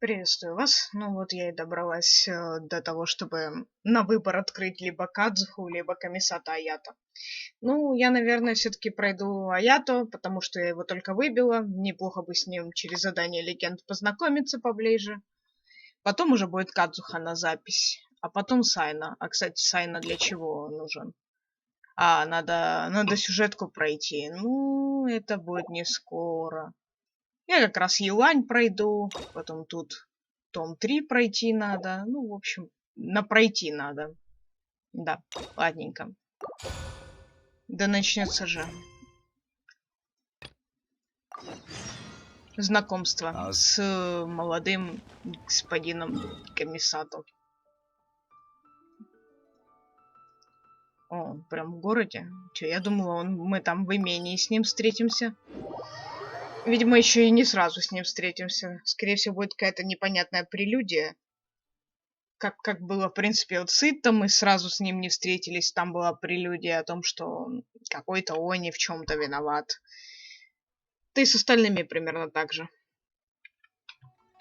Приветствую вас. Ну вот я и добралась до того, чтобы на выбор открыть либо Кадзуху, либо Камисато Аято. Ну, я, наверное, все-таки пройду Аято, потому что я его только выбила. Неплохо бы с ним через задание Легенд познакомиться поближе. Потом уже будет Кадзуха на запись. А потом Сайна. А, кстати, Сайна для чего нужен? Надо сюжетку пройти. Ну, это будет не скоро. Я как раз Юань пройду, потом тут том 3 пройти надо. Ну, в общем, пройти надо. Да, ладненько. Да начнется же знакомство с молодым господином Камисато. О, прям в городе? Че, я думала, мы там в имении с ним встретимся. Видимо, еще и не сразу с ним встретимся. Скорее всего, будет какая-то непонятная прелюдия. Как было, в принципе, вот с Итто, мы сразу с ним не встретились. Там была прелюдия о том, что какой-то Они в чем-то виноват. Да и с остальными примерно так же.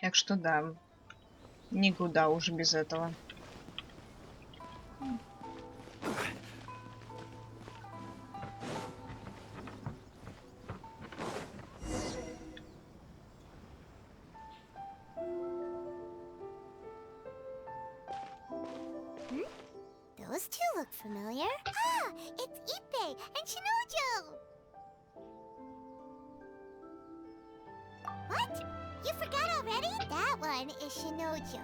Так что да, никуда уж без этого. Those two look familiar. Ah, it's Ippei and Shinojo! What? You forgot already? That one is Shinojo.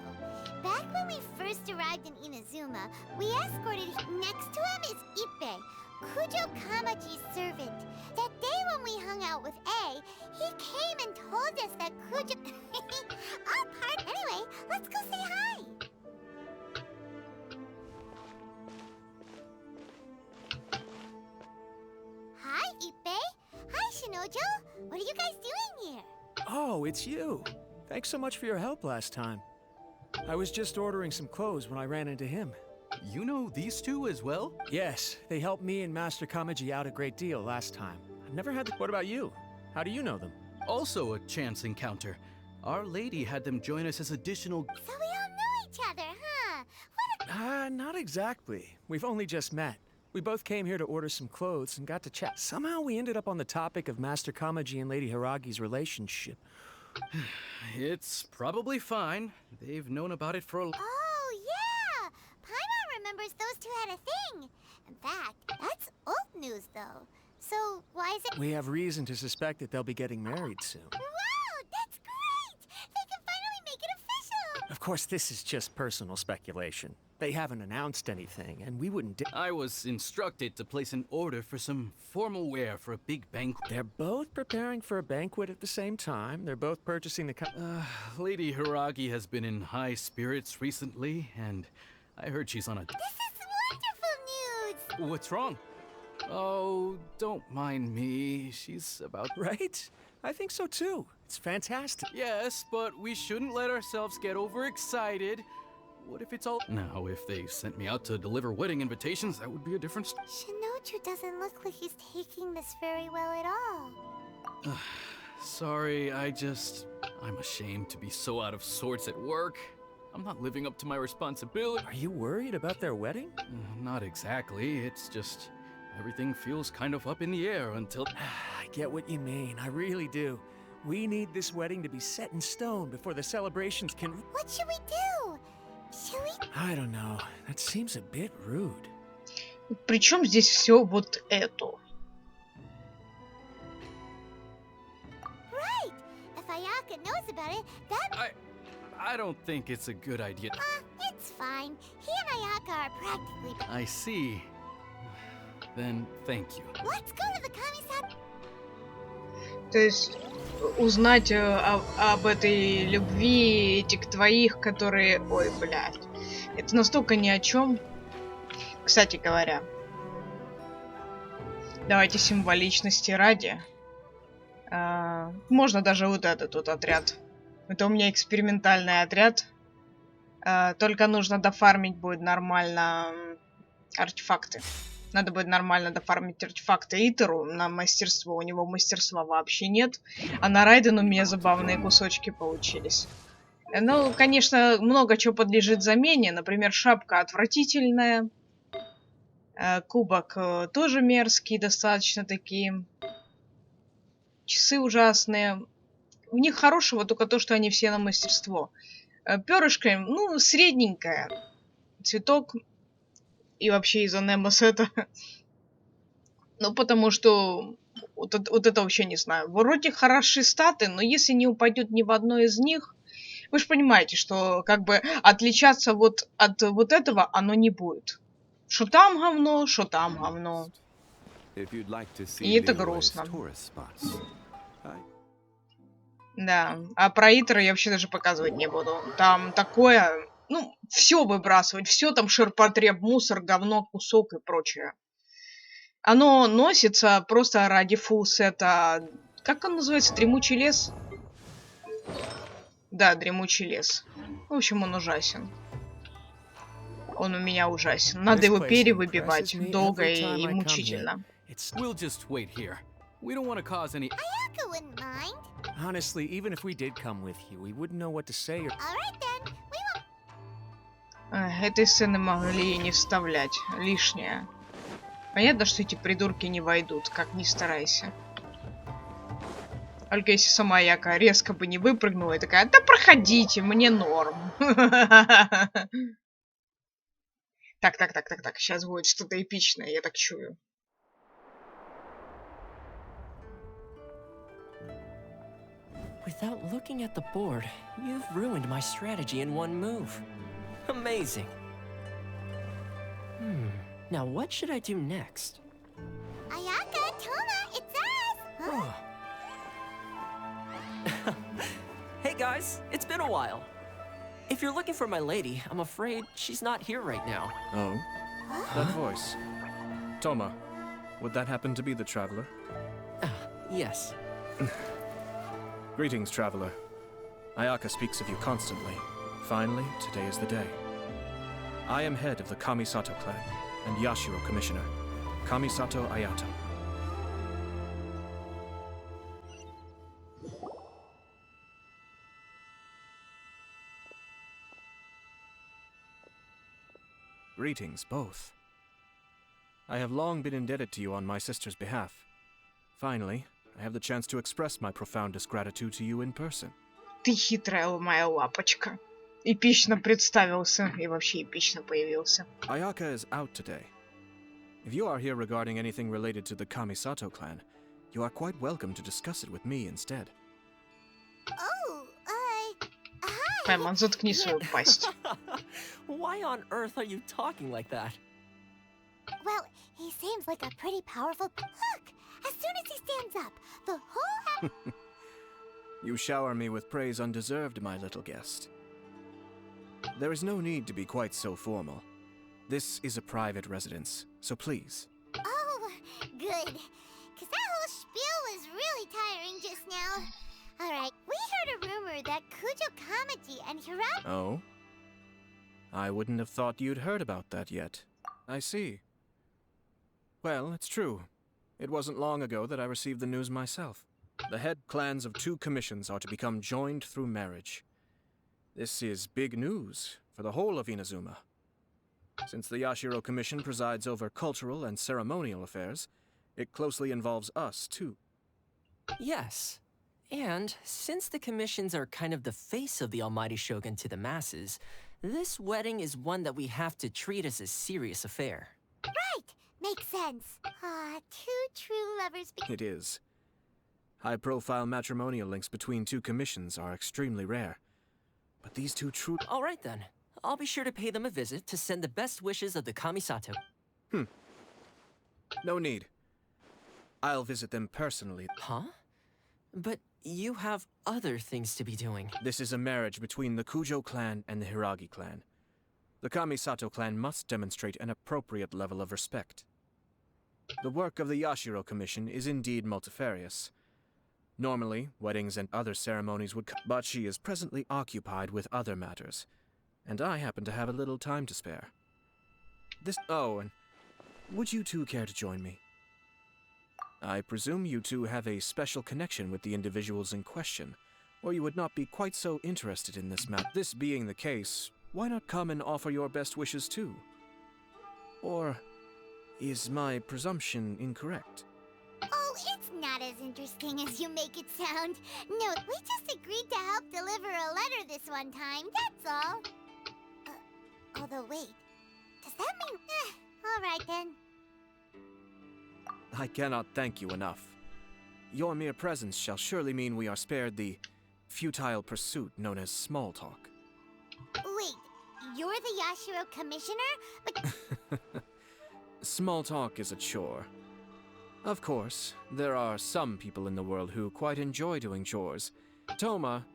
Back when we first arrived in Inazuma, we escorted him. Next to him is Ippei, Kujo Kamaji's servant. That day when we hung out with A, he came and told us that Kujo... All part... Anyway, let's go say hi! Hi, Ippei. Hi, Shinojo. What are you guys doing here? Oh, it's you. Thanks so much for your help last time. I was just ordering some clothes when I ran into him. You know these two as well? Yes, they helped me and Master Kamaji out a great deal last time. I've never had the... What about you? How do you know them? Also a chance encounter. Our lady had them join us as additional... So we all know each other, huh? What a... Not exactly. We've only just met. We both came here to order some clothes and got to chat. Somehow we ended up on the topic of Master Kamaji and Lady Hiragi's relationship. It's probably fine. They've known about it for a... Oh, yeah! Paimon remembers those two had a thing. In fact, that's old news, though. So, why is it... We have reason to suspect that they'll be getting married soon. Wow, that's great! They can finally make it official! Of course, this is just personal speculation. They haven't announced anything, and we wouldn't... I was instructed to place an order for some formal wear for a big banquet. They're both preparing for a banquet at the same time. They're both purchasing the... Lady Hiragi has been in high spirits recently, and I heard she's on a... This is wonderful news! What's wrong? Oh, don't mind me. She's about... Right? I think so too. It's fantastic. Yes, but we shouldn't let ourselves get overexcited. What if it's all... Now, if they sent me out to deliver wedding invitations, that would be a different... Shinoju doesn't look like he's taking this very well at all. Sorry, I'm ashamed to be so out of sorts at work. I'm not living up to my responsibility. Are you worried about their wedding? Not exactly. It's just... everything feels kind of up in the air until... I get what you mean. I really do. We need this wedding to be set in stone before the celebrations can... What should we do? Should we... I don't know. That seems a bit rude. Причем здесь все вот это? Right! If Ayaka knows about it, that... I don't think it's a good idea. It's fine. He and Ayaka are practically... I see. Then, thank you. Let's go to the Kamisato... То есть узнать об этой любви этих двоих, которые... Ой, блядь. Это настолько ни о чем. Кстати говоря. Давайте символичности ради. Можно даже вот этот вот отряд. Это у меня экспериментальный отряд. Только нужно дофармить будет нормально артефакты. Надо будет нормально дофармить артефакты Итеру на мастерство. У него мастерства вообще нет. А на Райден у меня забавные кусочки получились. Ну, конечно, много чего подлежит замене. Например, шапка отвратительная. Кубок тоже мерзкий, достаточно такие. Часы ужасные. В них хорошего только то, что они все на мастерство. Перышко, ну, средненькое. Цветок и вообще из анемосета. Ну, потому что вот это вообще не знаю. Вроде хороши статы, но если не упадет ни в одно из них, вы же понимаете, что как бы отличаться вот от вот этого оно не будет. Что там говно, что там говно. И это грустно. Да, а про Итера я вообще даже показывать не буду. Там такое, ну, все выбрасывать, все там ширпотреб, мусор, говно, кусок и прочее. Оно носится просто ради фулсета. Как он называется? Дремучий лес? Да, дремучий лес. В общем, он ужасен. Он у меня ужасен. Надо его перевыбивать долго и мучительно. We'll just wait here. We don't want to cause any. Ayaka wouldn't mind. Honestly, even if we did come with you, we wouldn't know what to say or... Alright then, we won't. Этой сцены могли и не вставлять. Лишнее. Понятно, что эти придурки не войдут, как ни старайся. Только если сама Яка резко бы не выпрыгнула и такая, да проходите, мне норм. Так, сейчас будет что-то эпичное, я так чую. Without looking at the board, you've ruined my strategy in one move. Amazing. Now what should I do next? Ayaka, Toma, it's us! Huh? Hey guys, it's been a while. If you're looking for my lady, I'm afraid she's not here right now. Oh? That voice. Toma, would that happen to be the traveler? Yes. Greetings, traveler. Ayaka speaks of you constantly. Finally, today is the day. I am head of the Kamisato clan and Yashiro commissioner, Kamisato Aято. Greetings, both. I have long been indebted to you on my sister's behalf. Finally, I have the chance to express my profoundest gratitude to you in person. Ты хитрая моя лапочка. Эпично представился и вообще эпично появился. Ayaka is out today. If you are here regarding anything related to the Kamisato clan, you are quite welcome to discuss it with me instead. Oh, hi. Паймон, заткни свою пасть. Why on earth are you talking like that? Well, he seems like a pretty powerful... Look! As soon as he stands up, the whole... You shower me with praise undeserved, my little guest. There is no need to be quite so formal. This is a private residence, so please. Oh, good. Because that whole spiel was really tiring just now. Alright, we heard a rumor that Kujo Kamaji and Hirata... Oh? I wouldn't have thought you'd heard about that yet. I see. Well, it's true. It wasn't long ago that I received the news myself. The head clans of 2 commissions are to become joined through marriage. This is big news for the whole of Inazuma. Since the Yashiro Commission presides over cultural and ceremonial affairs, it closely involves us, too. Yes. And since the commissions are kind of the face of the almighty shogun to the masses, this wedding is one that we have to treat as a serious affair. Right! Makes sense. Ah, 2 true lovers... It is. High-profile matrimonial links between 2 commissions are extremely rare. But these 2 true... All right then. I'll be sure to pay them a visit to send the best wishes of the Kamisato. No need. I'll visit them personally. Huh? But you have other things to be doing. This is a marriage between the Kujo clan and the Hiragi clan. The Kamisato clan must demonstrate an appropriate level of respect. The work of the Yashiro Commission is indeed multifarious. Normally, weddings and other ceremonies would come, but she is presently occupied with other matters, and I happen to have a little time to spare. Oh, and would you 2 care to join me? I presume you 2 have a special connection with the individuals in question, or you would not be quite so interested in this matter. This being the case, why not come and offer your best wishes too? Or is my presumption incorrect? Oh, it's not as interesting as you make it sound. No, we just agreed to help deliver a letter this one time, that's all. Although, wait, does that mean... alright then. I cannot thank you enough. Your mere presence shall surely mean we are spared the futile pursuit known as small talk. Wait, you're the Yashiro commissioner? But... Small talk is a chore. Of course, there are some people in the world who quite enjoy doing chores. Toma,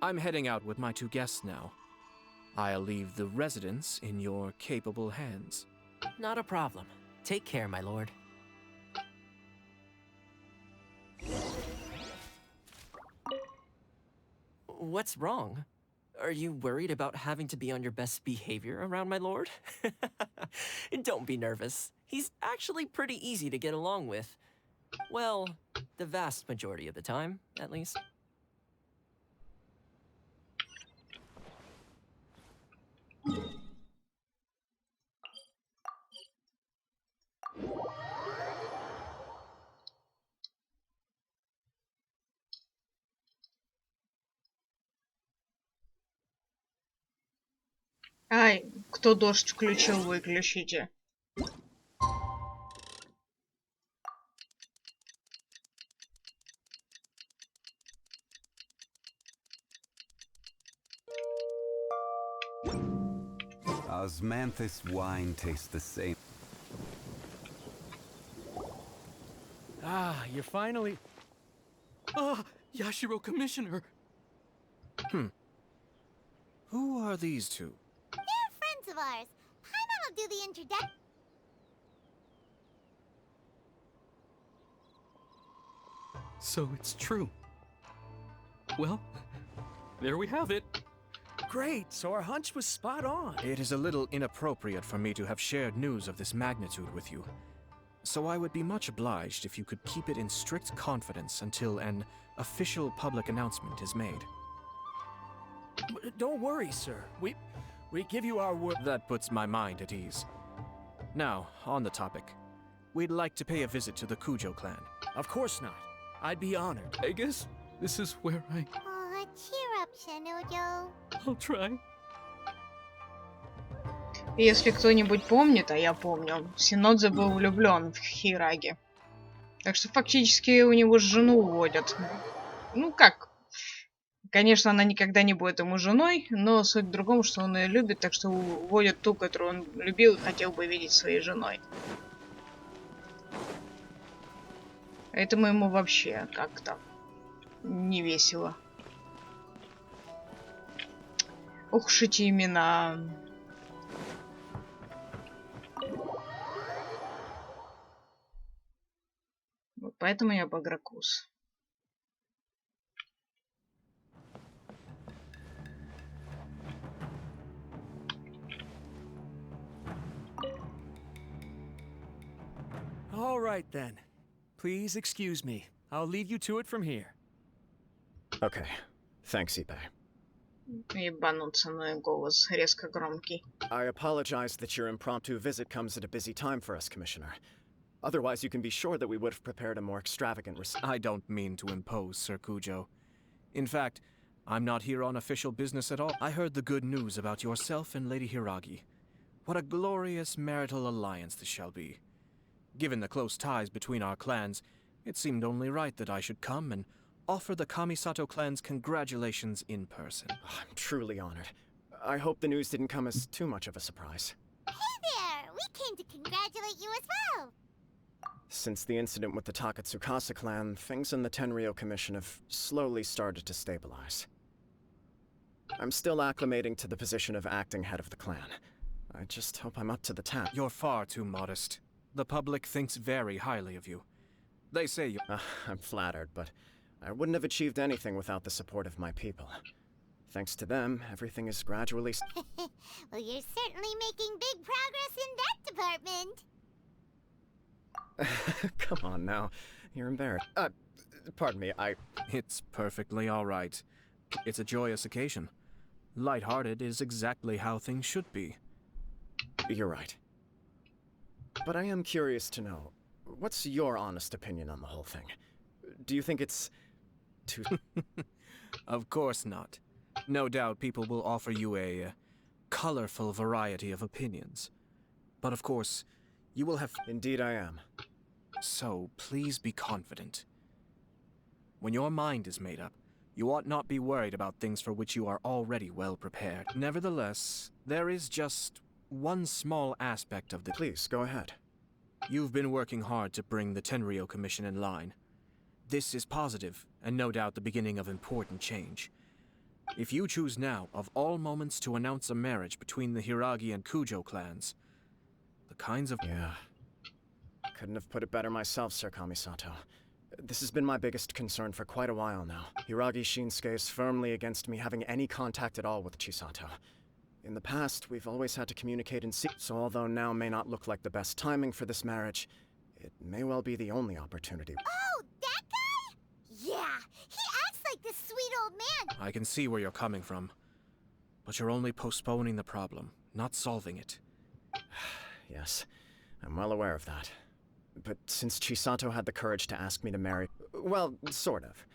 I'm heading out with my 2 guests now. I'll leave the residence in your capable hands. Not a problem. Take care, my lord. What's wrong? Are you worried about having to be on your best behavior around my lord? Don't be nervous. He's actually pretty easy to get along with. Well, the vast majority of the time, at least. Ай, кто дождь включил, выключите. Osmanthus wine tastes the same. Ah, you're finally... Ah, Yashiro Commissioner! Who are these two? They're friends of ours. Paimon will do the introduction. So it's true. Well, there we have it. Great, so our hunch was spot on. It is a little inappropriate for me to have shared news of this magnitude with you. So I would be much obliged if you could keep it in strict confidence until an official public announcement is made. Don't worry, sir. We give you our word. That puts my mind at ease. Now, on the topic. We'd like to pay a visit to the Kujo clan. Of course not. I'd be honored. I guess this is where Aw, cheer up, Shinojo. I'll try. Если кто-нибудь помнит, а я помню, Синодзе был влюблен в Хираги. Так что фактически у него жену уводят. Ну как? Конечно, она никогда не будет ему женой, но суть в другом, что он ее любит, так что уводят ту, которую он любил и хотел бы видеть своей женой. Поэтому ему вообще как-то не весело. Ох уж эти имена. Вот поэтому я Багракус. All right then. Please excuse me. I'll leave you to it from here. Okay. Thanks, Ippei. Ебануться, но и голос резко громкий. I apologize that your impromptu visit comes at a busy time for us, Commissioner. Otherwise, you can be sure that we would have prepared a more extravagant I don't mean to impose, Sir Kujo. In fact, I'm not here on official business at all. I heard the good news about yourself and Lady Hiragi. What a glorious marital alliance this shall be. Given the close ties between our clans, it seemed only right that I should come and offer the Kamisato clan's congratulations in person. I'm truly honored. I hope the news didn't come as too much of a surprise. Hey there! We came to congratulate you as well! Since the incident with the Takatsukasa clan, things in the Tenryo Commission have slowly started to stabilize. I'm still acclimating to the position of acting head of the clan. I just hope I'm up to the task. You're far too modest. The public thinks very highly of you. They say you... I'm flattered, but I wouldn't have achieved anything without the support of my people. Thanks to them, everything is gradually... Well, you're certainly making big progress in that department. Come on now. You're embarrassed. Pardon me, It's perfectly all right. It's a joyous occasion. Light-hearted is exactly how things should be. You're right. But I am curious to know, what's your honest opinion on the whole thing? Do you think it's too... Of course not. No doubt people will offer you a colorful variety of opinions. But of course, you will have... Indeed I am. So, please be confident. When your mind is made up, you ought not be worried about things for which you are already well prepared. Nevertheless, there is just one small aspect of the... Please, go ahead. You've been working hard to bring the Tenryou Commission in line. This is positive, and no doubt the beginning of important change. If you choose now, of all moments, to announce a marriage between the Hiragi and Kujo clans, the kinds of... Yeah. Couldn't have put it better myself, Sir Kamisato. This has been my biggest concern for quite a while now. Hiragi Shinsuke is firmly against me having any contact at all with Chisato. In the past, we've always had to communicate in secret, so although now may not look like the best timing for this marriage, it may well be the only opportunity. Oh, that guy? Yeah, he acts like this sweet old man. I can see where you're coming from. But you're only postponing the problem, not solving it. Yes, I'm well aware of that. But since Chisato had the courage to ask me to marry... Well, sort of.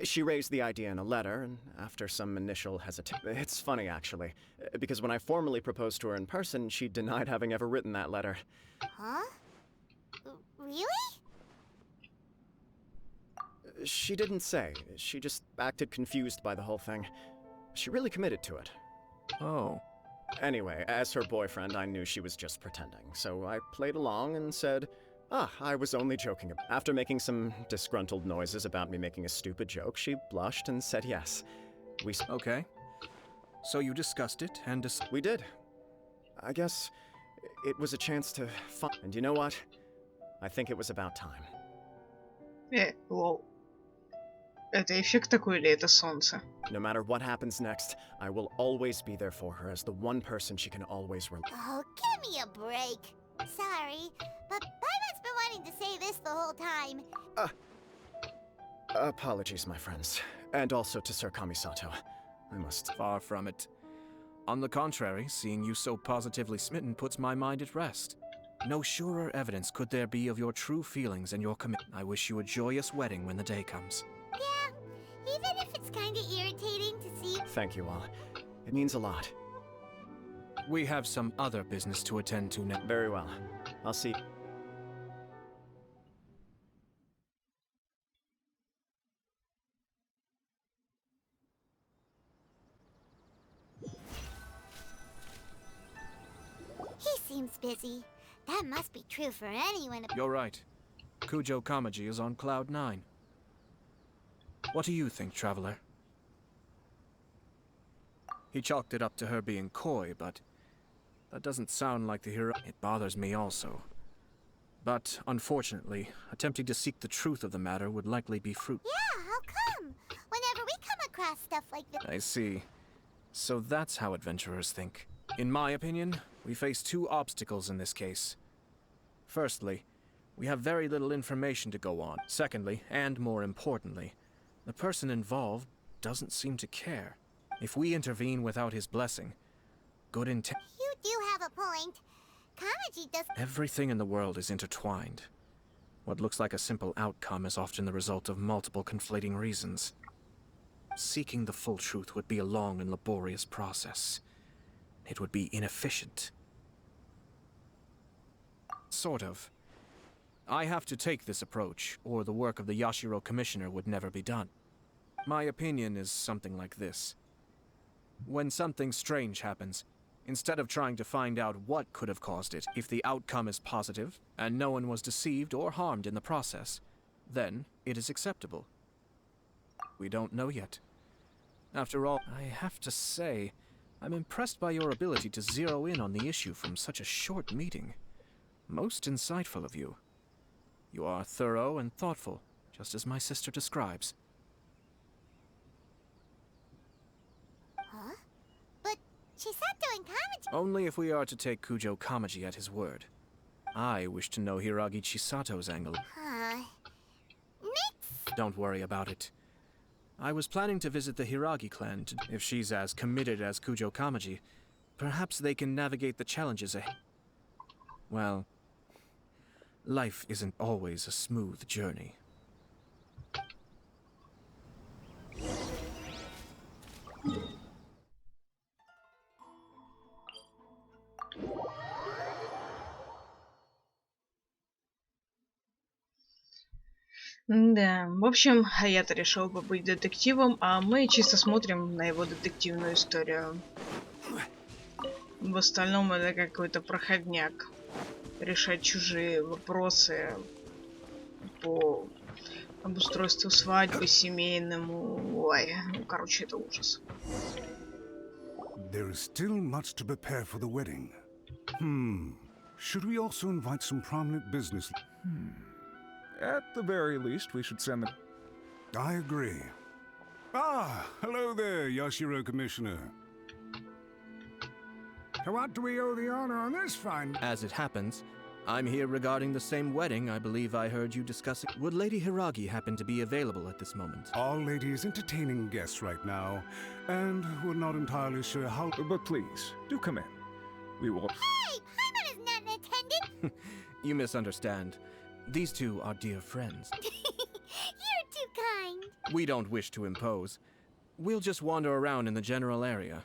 She raised the idea in a letter, and after some initial hesitation... It's funny, actually, because when I formally proposed to her in person, she denied having ever written that letter. Huh? Really? She didn't say. She just acted confused by the whole thing. She really committed to it. Oh. Anyway, as her boyfriend, I knew she was just pretending, so I played along and said... I was only joking. After making some disgruntled noises about me making a stupid joke, she blushed and said yes. Okay. So you discussed it and We did. I guess it was a chance to And you know what? I think it was about time. Лол. Это эффект такой или это солнце? No matter what happens next, I will always be there for her as the one person she can always rely on. Oh, give me a break. Sorry, but Paimon's been wanting to say this the whole time. Apologies, my friends. And also to Sir Kamisato. I must... Far from it. On the contrary, seeing you so positively smitten puts my mind at rest. No surer evidence could there be of your true feelings and your commitment. I wish you a joyous wedding when the day comes. Yeah, even if it's kinda irritating to see... Thank you all. It means a lot. We have some other business to attend to now. Very well. I'll see... He seems busy. That must be true for anyone. You're right. Kujo Kamaji is on Cloud 9. What do you think, Traveler? He chalked it up to her being coy, but that doesn't sound like the hero. It bothers me also. But, unfortunately, attempting to seek the truth of the matter would likely be fruit. Yeah, how come? Whenever we come across stuff like this... I see. So that's how adventurers think. In my opinion, we face two obstacles in this case. Firstly, we have very little information to go on. Secondly, and more importantly, the person involved doesn't seem to care. If we intervene without his blessing, good intent... You do have a point. Kamaji does... Everything in the world is intertwined. What looks like a simple outcome is often the result of multiple conflating reasons. Seeking the full truth would be a long and laborious process. It would be inefficient. Sort of. I have to take this approach, or the work of the Yashiro Commissioner would never be done. My opinion is something like this. When something strange happens, instead of trying to find out what could have caused it, if the outcome is positive, and no one was deceived or harmed in the process, then it is acceptable. We don't know yet. After all, I have to say, I'm impressed by your ability to zero in on the issue from such a short meeting. Most insightful of you. You are thorough and thoughtful, just as my sister describes. Huh? But Chisato and Kamaji... Only if we are to take Kujo Kamaji at his word. I wish to know Hiragi Chisato's angle. Huh... Mix... Don't worry about it. I was planning to visit the Hiragi clan. If she's as committed as Kujo Kamaji, perhaps they can navigate the challenges ahead. Well, life isn't always a smooth journey. Да, в общем, Аято решил побыть детективом, а мы чисто смотрим на его детективную историю. В остальном это какой-то проходняк. Решать чужие вопросы по обустройству свадьбы, семейному. Ой, ну, короче, это ужас. There is still much to prepare for the wedding. Should we also invite some prominent business? At the very least, we should send them. I agree. Ah, hello there, Yashiro Commissioner. To what do we owe the honor on this fine? As it happens, I'm here regarding the same wedding I believe I heard you discussing. Would Lady Hiragi happen to be available at this moment? Our lady is entertaining guests right now, and we're not entirely sure how. But please, do come in. We will. Hey, Paimon is not in attendance. You misunderstand. These two are dear friends. You're too kind. We don't wish to impose. We'll just wander around in the general area.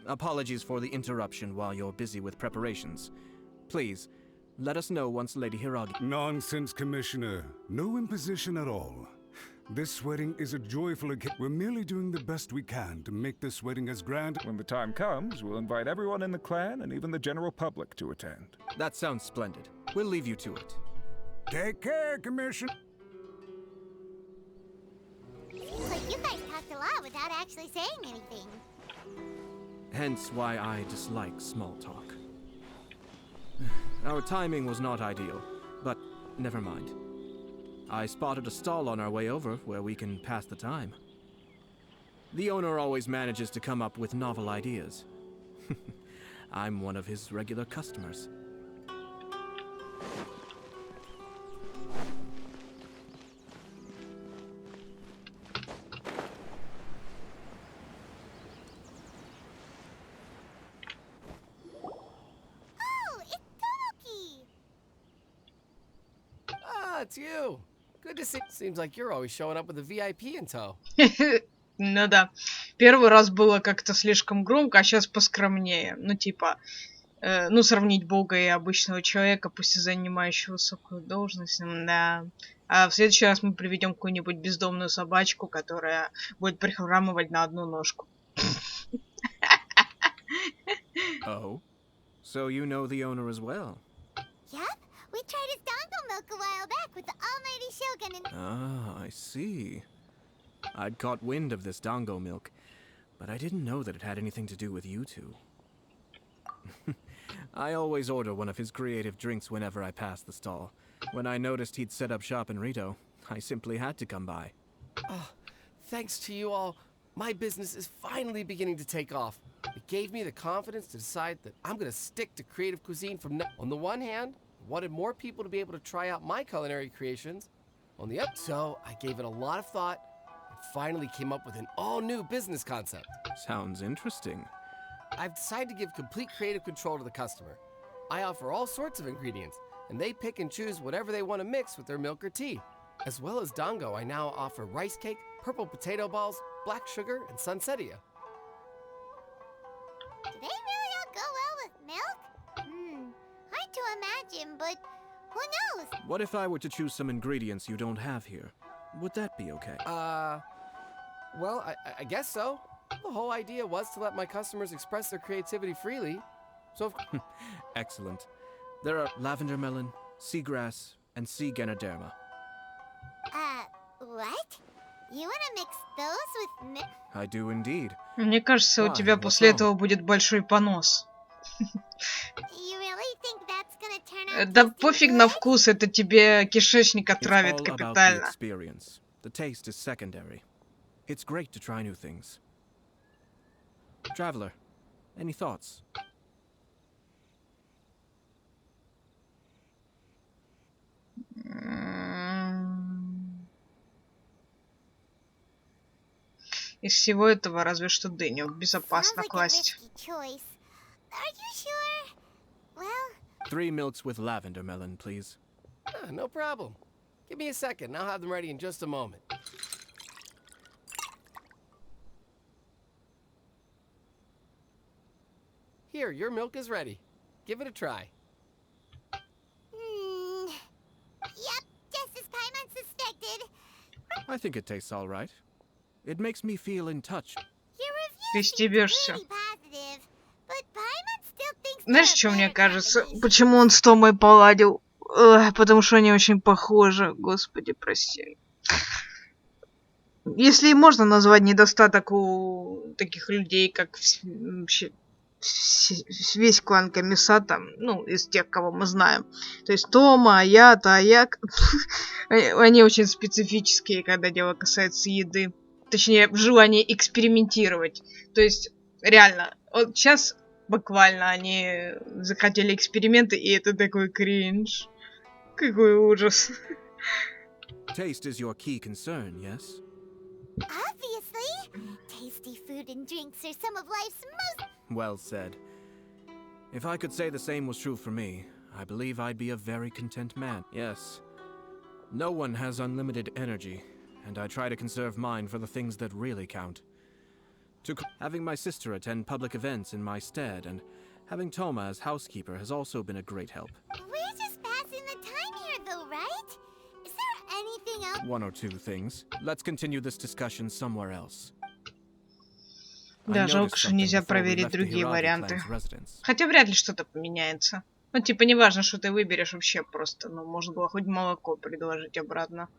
Apologies for the interruption while you're busy with preparations. Please, let us know once Lady Hiragi... Nonsense, Commissioner. No imposition at all. This wedding is a joyful occasion. We're merely doing the best we can to make this wedding as grand. When the time comes, we'll invite everyone in the clan and even the general public to attend. That sounds splendid. We'll leave you to it. Take care, Commissioner. Seems like you guys talked a lot without actually saying anything. Hence why I dislike small talk. Our timing was not ideal, but never mind. I spotted a stall on our way over where we can pass the time. The owner always manages to come up with novel ideas. I'm one of his regular customers. Oh, it's Tomoki. Ah, it's you. Good to see. Seems like you're always showing up with a VIP in tow. Ну да. Первый раз было как-то слишком громко, а сейчас поскромнее. Ну типа, ну сравнить Бога и обычного человека, пусть и занимающего высокую должность, да. А в следующий раз мы приведем какую-нибудь бездомную собачку, которая будет прихрамывать на одну ножку. Oh? So you know the owner as well? Yup, we tried his dango milk a while back with the almighty Shogun and... Ah, I see. I'd caught wind of this dango milk, but I didn't know that it had anything to do with you two. I always order one of his creative drinks whenever I pass the stall. When I noticed he'd set up shop in Rito, I simply had to come by. Oh, thanks to you all, my business is finally beginning to take off. It gave me the confidence to decide that I'm gonna stick to creative cuisine from now. On the one hand, I wanted more people to be able to try out my culinary creations. On the other, so I gave it a lot of thought and finally came up with an all-new business concept. Sounds interesting. I've decided to give complete creative control to the customer. I offer all sorts of ingredients, and they pick and choose whatever they want to mix with their milk or tea. As well as dango, I now offer rice cake, purple potato balls, black sugar, and sunsettia. Do they really all go well with milk? Hard to imagine, but who knows? What if I were to choose some ingredients you don't have here? Would that be okay? Well, I guess so. The whole idea was to let my customers express their creativity freely. So, Excellent. There are lavender melon, seagrass, and sea ganoderma. What? You wanna mix those with milk? I do indeed. Мне кажется, у тебя после этого будет большой понос. You really think that's gonna turn out Да tasty пофиг на good? вкус, это тебе кишечник It's отравит all about the капитально. experience. The taste is secondary. It's great to try new things. Traveler, any thoughts? Из всего этого разве что дыню безопасно класть. 3 milks with lavender melon, please. No problem. Give me a second, I'll have them ready in just a moment. Here, your milk is ready. Give it a try. Yep, just as Paimon suspected. I think it tastes all right. It makes me feel in touch. Your Ты review seems стебешься. pretty positive, but Paimon still thinks Знаешь, they're что мне better кажется? companies. Почему он с Томой поладил? Потому что они очень похожи. Господи, прости. Если и можно назвать недостаток у таких людей, как вообще весь клан Камисато, ну, из тех, кого мы знаем. То есть Тома, Аято, Аяк. Они очень специфические, когда дело касается еды. Точнее, в желании экспериментировать. То есть, реально, вот сейчас буквально они захотели эксперименты, и это такой кринж. Какой ужас. Taste is your key concern, yes? Obviously, tasty food and drinks are some of life's most... Well said. If I could say the same was true for me, I believe I'd be a very content man. Yes. No one has unlimited energy, and I try to conserve mine for the things that really count. Having my sister attend public events in my stead, and having Toma as housekeeper has also been a great help. We're just passing the time here, though, right? Is there anything else? 1 or 2 things. Let's continue this discussion somewhere else. Да, жалко, что нельзя проверить другие варианты. Хотя вряд ли что-то поменяется. Ну, типа, неважно, что ты выберешь вообще просто. Ну, можно было хоть молоко предложить обратно.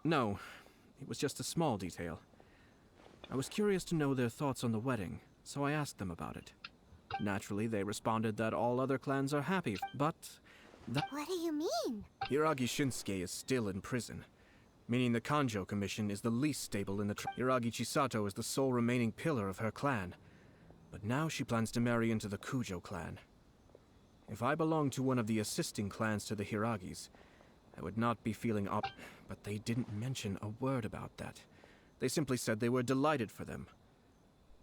No, it was just a small detail. I was curious to know their thoughts on the wedding, so I asked them about it. Naturally, they responded that all other clans are happy, but... What do you mean? Hiragi Shinsuke is still in prison, meaning the Kanjo Commission is the least stable in the... Hiragi Chisato is the sole remaining pillar of her clan, but now she plans to marry into the Kujo clan. If I belonged to one of the assisting clans to the Hiragis, I would not be feeling up, but they didn't mention a word about that. They simply said they were delighted for them.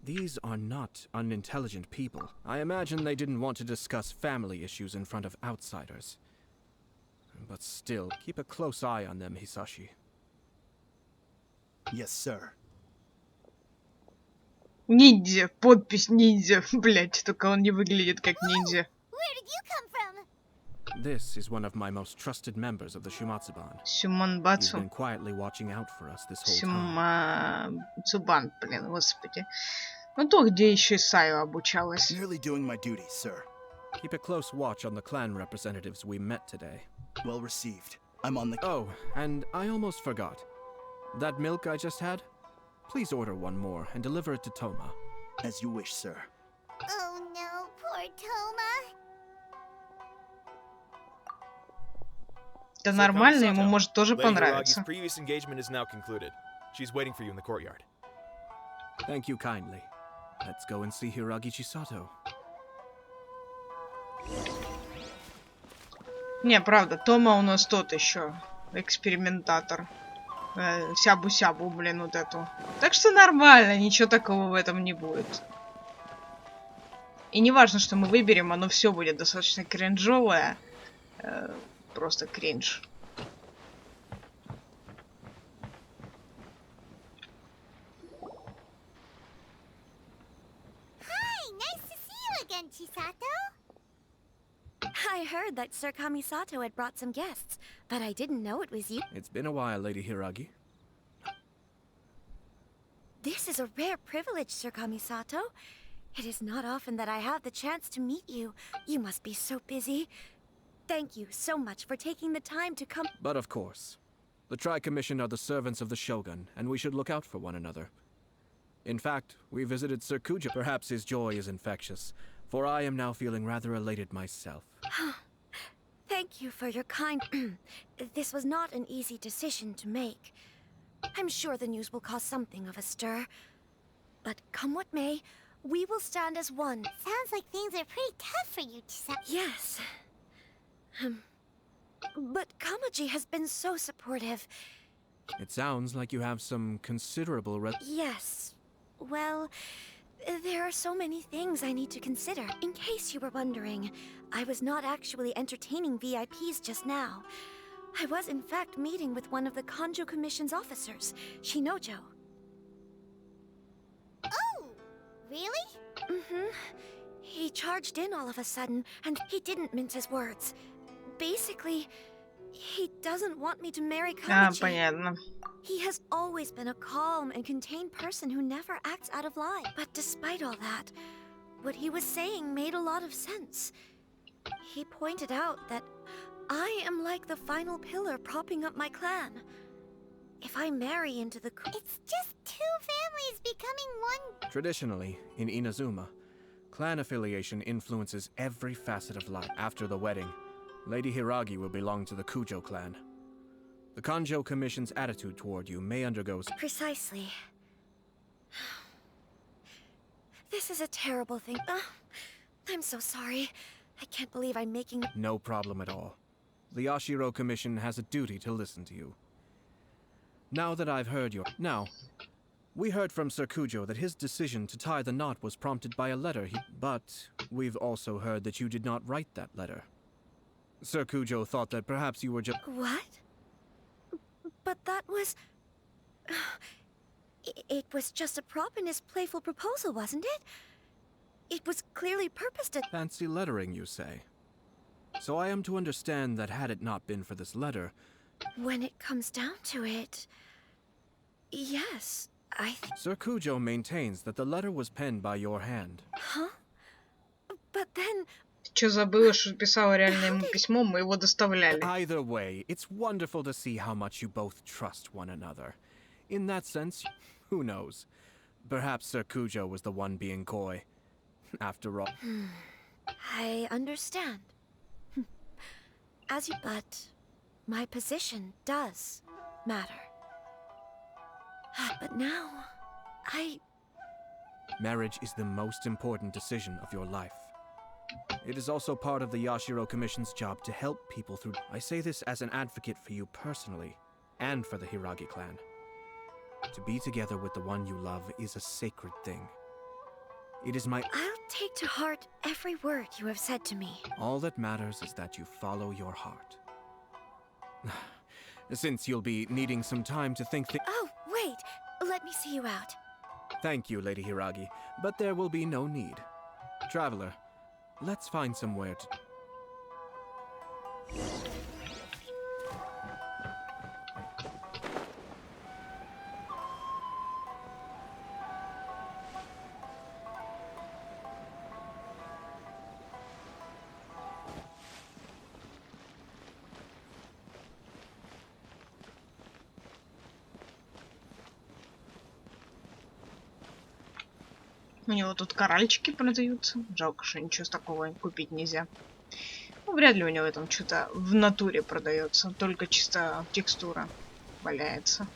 These are not unintelligent people. I imagine they didn't want to discuss family issues in front of outsiders. But still, keep a close eye on them, Hisashi. Yes, sir. Ниндзя, подпись ниндзя. Блять, только он не выглядит как ниндзя. Where did you come from? This is one of my most trusted members of the Shumatsuban. He's Сюманбацу. been quietly watching out for us this whole time. Сюмацубан, блин, господи. Ну то, где еще Саю обучалась. Merely doing my duties, sir. Keep a close watch on the clan representatives we met today. Well received. I'm on the... Oh, and I almost forgot. That milk I just had? Please order one more and deliver it to Toma. As you wish, sir. Oh no, poor Toma. Да нормально, ему может тоже Lady понравиться. Hiragi's previous engagement is now concluded. She's waiting for you in the courtyard. Thank you kindly. Let's go and see Hiragi Chisato. Не, правда, Тома у нас тот еще экспериментатор. Сябу-сябу, блин, вот эту. Так что нормально, ничего такого в этом не будет. И не важно, что мы выберем, оно все будет достаточно кринжовое. Просто кринж. Hi, nice to see you again, Chisato. I heard that Sir Kamisato had brought some guests, but I didn't know it was you. It's been a while, Lady Hiragi. This is a rare privilege, Sir Kamisato. It is not often that I have the chance to meet you. You must be so busy. Thank you so much for taking the time to come. But of course. The Tri-Commission are the servants of the Shogun, and we should look out for one another. In fact, we visited Sir Kuja. Perhaps his joy is infectious, for I am now feeling rather elated myself. Thank you for your kind... This was not an easy decision to make. I'm sure the news will cause something of a stir. But come what may, we will stand as one. Sounds like things are pretty tough for you, Chisato. Yes. But Kamaji has been so supportive. It sounds like you have some considerable Yes. Well, there are so many things I need to consider. In case you were wondering, I was not actually entertaining VIPs just now. I was in fact meeting with one of the Kanjo Commission's officers, Shinojo. Oh, really? Mm-hmm. He charged in all of a sudden, and he didn't mince his words. Basically, he doesn't want me to marry Kamachi. Понятно. He has always been a calm and contained person who never acts out of line. But despite all that, what he was saying made a lot of sense. He pointed out that I am like the final pillar propping up my clan. If I marry into the... It's just two families becoming one. Traditionally, in Inazuma, clan affiliation influences every facet of life. After the wedding, Lady Hiragi will belong to the Kujo clan. The Kanjo Commission's attitude toward you may undergo... Precisely. This is a terrible thing. I'm so sorry. I can't believe I'm making... No problem at all. The Yashiro Commission has a duty to listen to you. Now that I've heard your... Now, we heard from Sir Kujo that his decision to tie the knot was prompted by a letter he... But we've also heard that you did not write that letter. Sir Kujo thought that perhaps you were just... What? But that was... It was just a prop in his playful proposal, wasn't it? It was clearly purposed at... Fancy lettering, you say? So I am to understand that had it not been for this letter... When it comes down to it... Yes, I think... Sir Kujo maintains that the letter was penned by your hand. Huh? But then... Чё забыла, что писала реально ему письмо, мы его доставляли. Either way, it's wonderful to see how much you both trust one another. In that sense, who knows? Perhaps Sir Kujo was the one being coy. After all... I understand. As you... But my position does matter. But now, Marriage is the most important decision of your life. It is also part of the Yashiro Commission's job to help people through... I say this as an advocate for you personally, and for the Hiragi clan. To be together with the one you love is a sacred thing. It is my... I'll take to heart every word you have said to me. All that matters is that you follow your heart. Since you'll be needing some time to think... Oh, wait! Let me see you out. Thank you, Lady Hiragi, but there will be no need. Traveler, let's find somewhere to... У него тут коральчики продаются. Жалко, что ничего такого купить нельзя. Ну, вряд ли у него там что-то в натуре продается. Только чисто текстура валяется.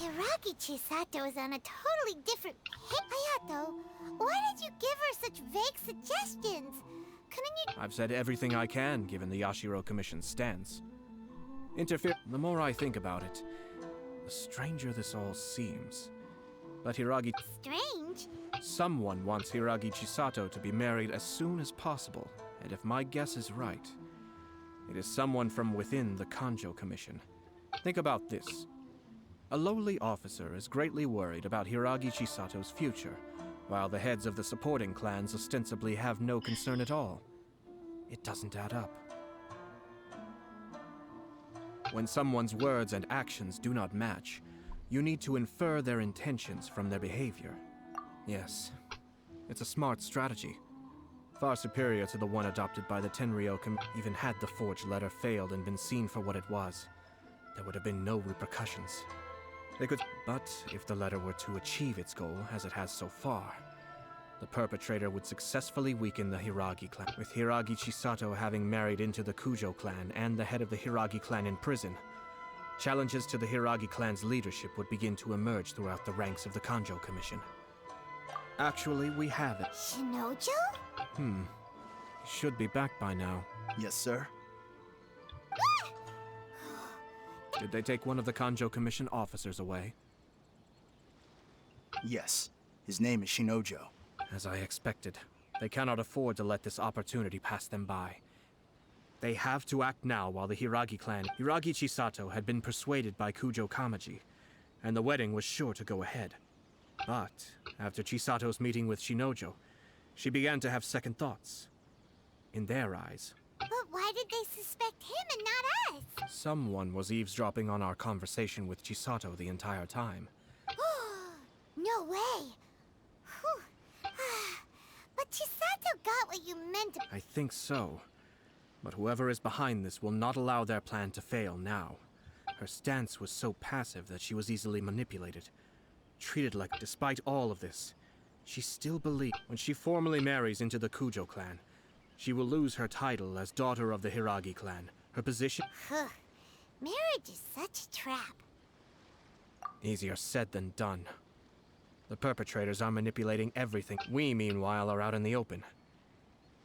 Hiragi Chisato is on a totally different... Aято, why did you give her such vague suggestions? Couldn't you... I've said everything I can, given the Yashiro Commission's stance. The more I think about it, the stranger this all seems. But Hiragi... Strange? Someone wants Hiragi Chisato to be married as soon as possible, and if my guess is right, it is someone from within the Kanjo Commission. Think about this. A lowly officer is greatly worried about Hiragi Chisato's future, while the heads of the supporting clans ostensibly have no concern at all. It doesn't add up. When someone's words and actions do not match, you need to infer their intentions from their behavior. Yes, it's a smart strategy. Far superior to the one adopted by the Tenryou Even had the forged letter failed and been seen for what it was, there would have been no repercussions. But if the letter were to achieve its goal, as it has so far, the perpetrator would successfully weaken the Hiragi clan. With Hiragi Chisato having married into the Kujo clan and the head of the Hiragi clan in prison, challenges to the Hiragi clan's leadership would begin to emerge throughout the ranks of the Kanjo Commission. Actually, we have it. Shinojo? He should be back by now. Yes, sir. Did they take one of the Kanjo Commission officers away? Yes. His name is Shinojo. As I expected. They cannot afford to let this opportunity pass them by. They have to act now while the Hiragi clan, Hiragi Chisato, had been persuaded by Kujo Kamaji, and the wedding was sure to go ahead. But, after Chisato's meeting with Shinojo, she began to have second thoughts. In their eyes. But why did they suspect him and not us? Someone was eavesdropping on our conversation with Chisato the entire time. No way. Whew. But Chisato got what you meant to... I think so. But whoever is behind this will not allow their plan to fail now. Her stance was so passive that she was easily manipulated. Treated like, despite all of this, she still believes when she formally marries into the Kujo clan, she will lose her title as daughter of the Hiragi clan. Her position... Marriage is such a trap. Easier said than done. The perpetrators are manipulating everything. We, meanwhile, are out in the open.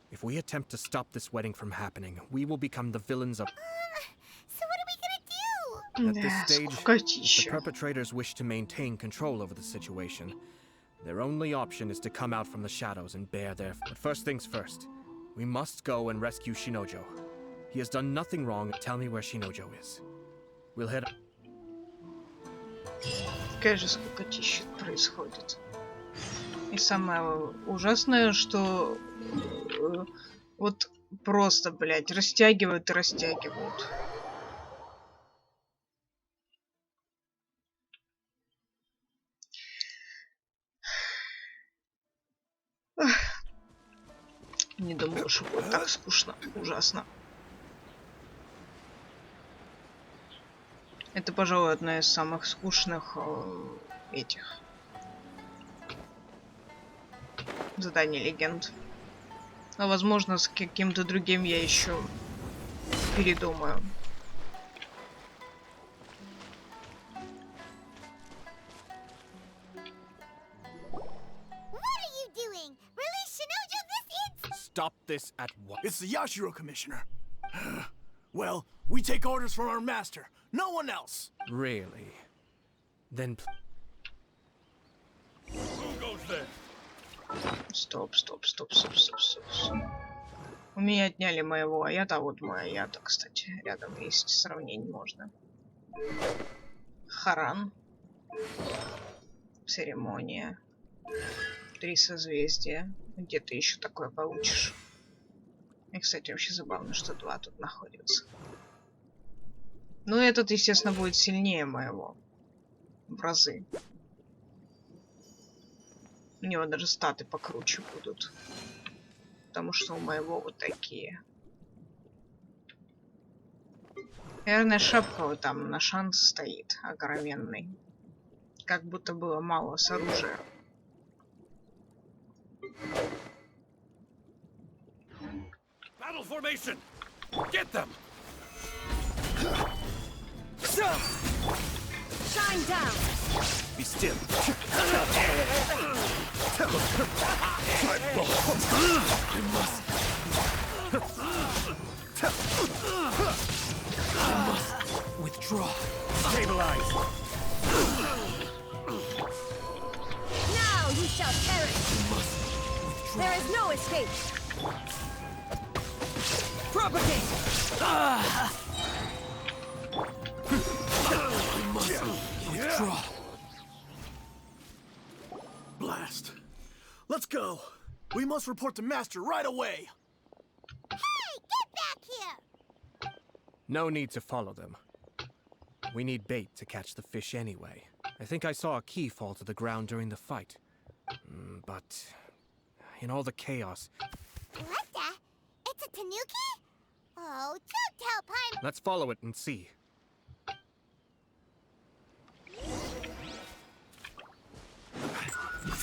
If we attempt to stop this wedding from happening, we will become the villains of... So what are we gonna do? At this stage, if the perpetrators wish to maintain control over the situation, their only option is to come out from the shadows and bear their... But first things first, we must go and rescue Shinojo. He has done nothing wrong. Tell me where Shinojo is. We'll head... Какая же скукотища происходит. И самое ужасное, что вот просто, блядь, растягивают и растягивают. Не думала, что будет так скучно, ужасно. Это, пожалуй, одна из самых скучных этих заданий легенд. Но, возможно, с каким-то другим я еще передумаю. Stop this at once. It's the Yashiro Commissioner. Well, we take orders from our master. No one else. Really? Then... Who goes there? Стоп. У меня отняли моего Аято, а вот мой Аято, кстати, рядом есть, сравнить можно. Харан. Церемония. 3 созвездия. Где ты еще такое получишь? И, кстати, вообще забавно, что 2 тут находятся. Ну, этот, естественно, будет сильнее моего. В разы. У него даже статы покруче будут. Потому что у моего вот такие. Наверное, шапка вот там на шанс стоит. Огроменный. Как будто было мало с оружия. Battle formation! Get them! Shine down! Be still. I must withdraw. Stabilize. Now you shall perish! There is no escape! Propagate! I must withdraw. Blast. Let's go. We must report to Master right away. Hey, get back here! No need to follow them. We need bait to catch the fish anyway. I think I saw a key fall to the ground during the fight. But... in all the chaos... What the? It's a tanuki? Oh, don't tell Paimon. Let's follow it and see.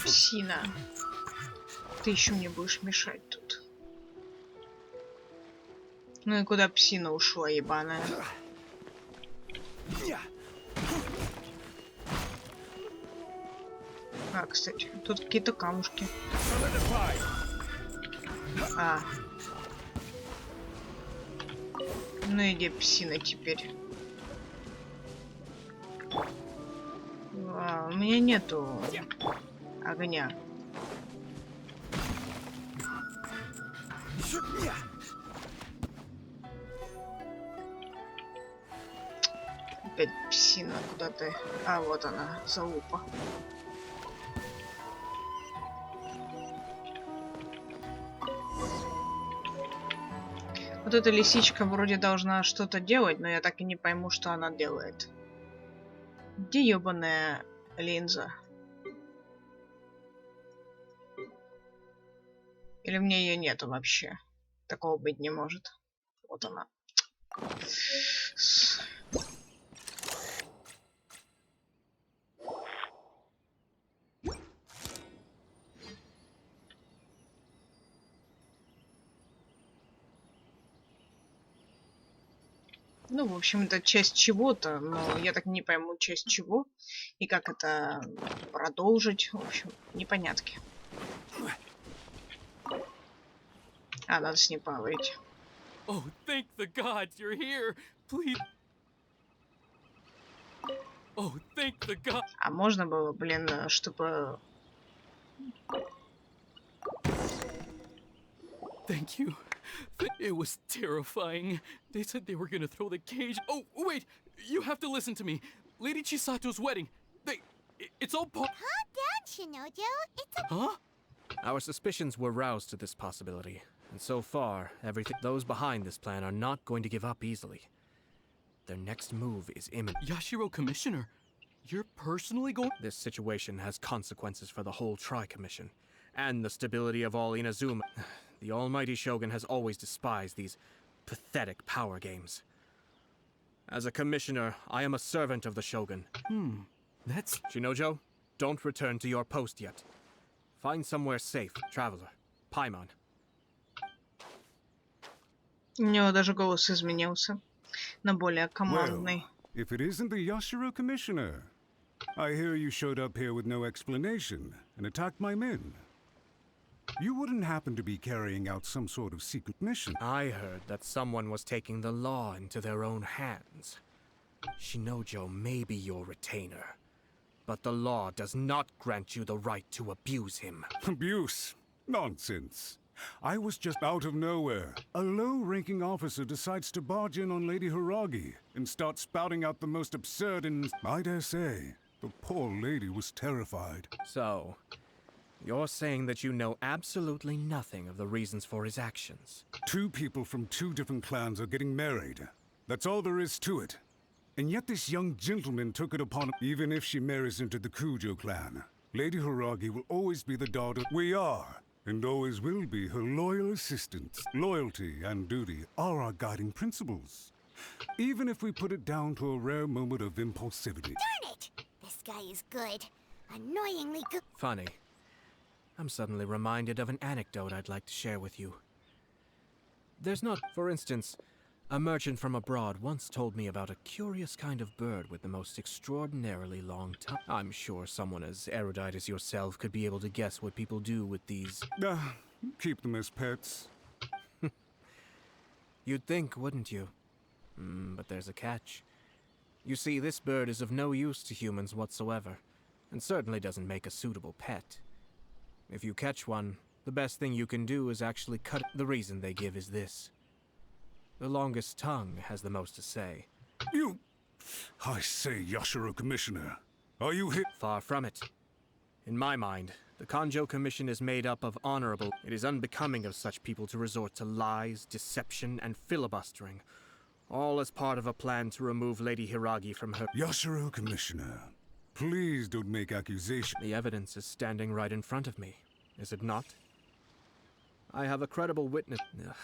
Псина. Ты еще мне будешь мешать тут. Ну и куда псина ушла, ебаная? А, кстати, тут какие-то камушки. А. Ну иди, псина, теперь. У меня нету огня. Опять псина, куда ты? А, вот она, залупа. Вот эта лисичка вроде должна что-то делать, но я так и не пойму, что она делает. Где ёбаная линза? Или мне ее нету вообще? Такого быть не может. Вот она. Ну, в общем, это часть чего-то, но я так не пойму, часть чего и как это продолжить. В общем, непонятки. А, надо с ней поговорить. Oh, thank the gods you're here. Please. Oh, thank the god. А можно было, блин, чтобы... Thank you. It was terrifying. They said they were gonna throw the cage. Oh, wait! You have to listen to me. Lady Chisato's wedding. It's all Calm down, Shinojo. It's a... Huh? Our suspicions were roused to this possibility, and so far, those behind this plan are not going to give up easily. Their next move is imminent. Yashiro Commissioner, you're personally going... This situation has consequences for the whole Tri-Commission, and the stability of all Inazuma. The almighty Shogun has always despised these pathetic power games. As a commissioner, I am a servant of the Shogun. That's... Shinojo, don't return to your post yet. Find somewhere safe, traveler. Paimon. У него даже голос изменился на более командный. Well, if it isn't the Yashiro Commissioner. I hear you showed up here with no explanation and attacked my men. You wouldn't happen to be carrying out some sort of secret mission? I heard that someone was taking the law into their own hands. Shinojo may be your retainer, but the law does not grant you the right to abuse him. Abuse? Nonsense. I was just out of nowhere. A low-ranking officer decides to barge in on Lady Hiragi and start spouting out the most absurd and... I dare say, the poor lady was terrified. So, you're saying that you know absolutely nothing of the reasons for his actions? Two people from two different clans are getting married. That's all there is to it. And yet this young gentleman took it upon him. Even if she marries into the Kujo clan, Lady Hiragi will always be the daughter we are, and always will be her loyal assistants. Loyalty and duty are our guiding principles, even if we put it down to a rare moment of impulsivity. Darn it! This guy is good. Annoyingly good. Funny. I'm suddenly reminded of an anecdote I'd like to share with you. There's not, for instance, a merchant from abroad once told me about a curious kind of bird with the most extraordinarily long tongue. I'm sure someone as erudite as yourself could be able to guess what people do with these. Keep them as pets. You'd think, wouldn't you? But there's a catch. You see, this bird is of no use to humans whatsoever, and certainly doesn't make a suitable pet. If you catch one, the best thing you can do is actually cut it. The reason they give is this. The longest tongue has the most to say. You... I say, Yashiro Commissioner, are you hit? Far from it. In my mind, the Kanjo Commission is made up of honorable... It is unbecoming of such people to resort to lies, deception, and filibustering, all as part of a plan to remove Lady Hiragi from her... Yashiro Commissioner, please don't make accusations. The evidence is standing right in front of me, is it not? I have a credible witness... Ugh,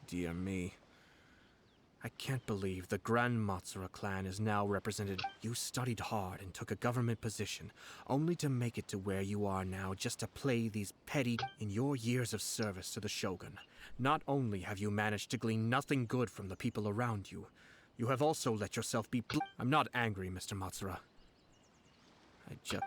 dear me. I can't believe the Grand Matsura clan is now represented. You studied hard and took a government position, only to make it to where you are now just to play these petty... In your years of service to the Shogun, not only have you managed to glean nothing good from the people around you, you have also let yourself be... I'm not angry, Mr. Matsura. I just...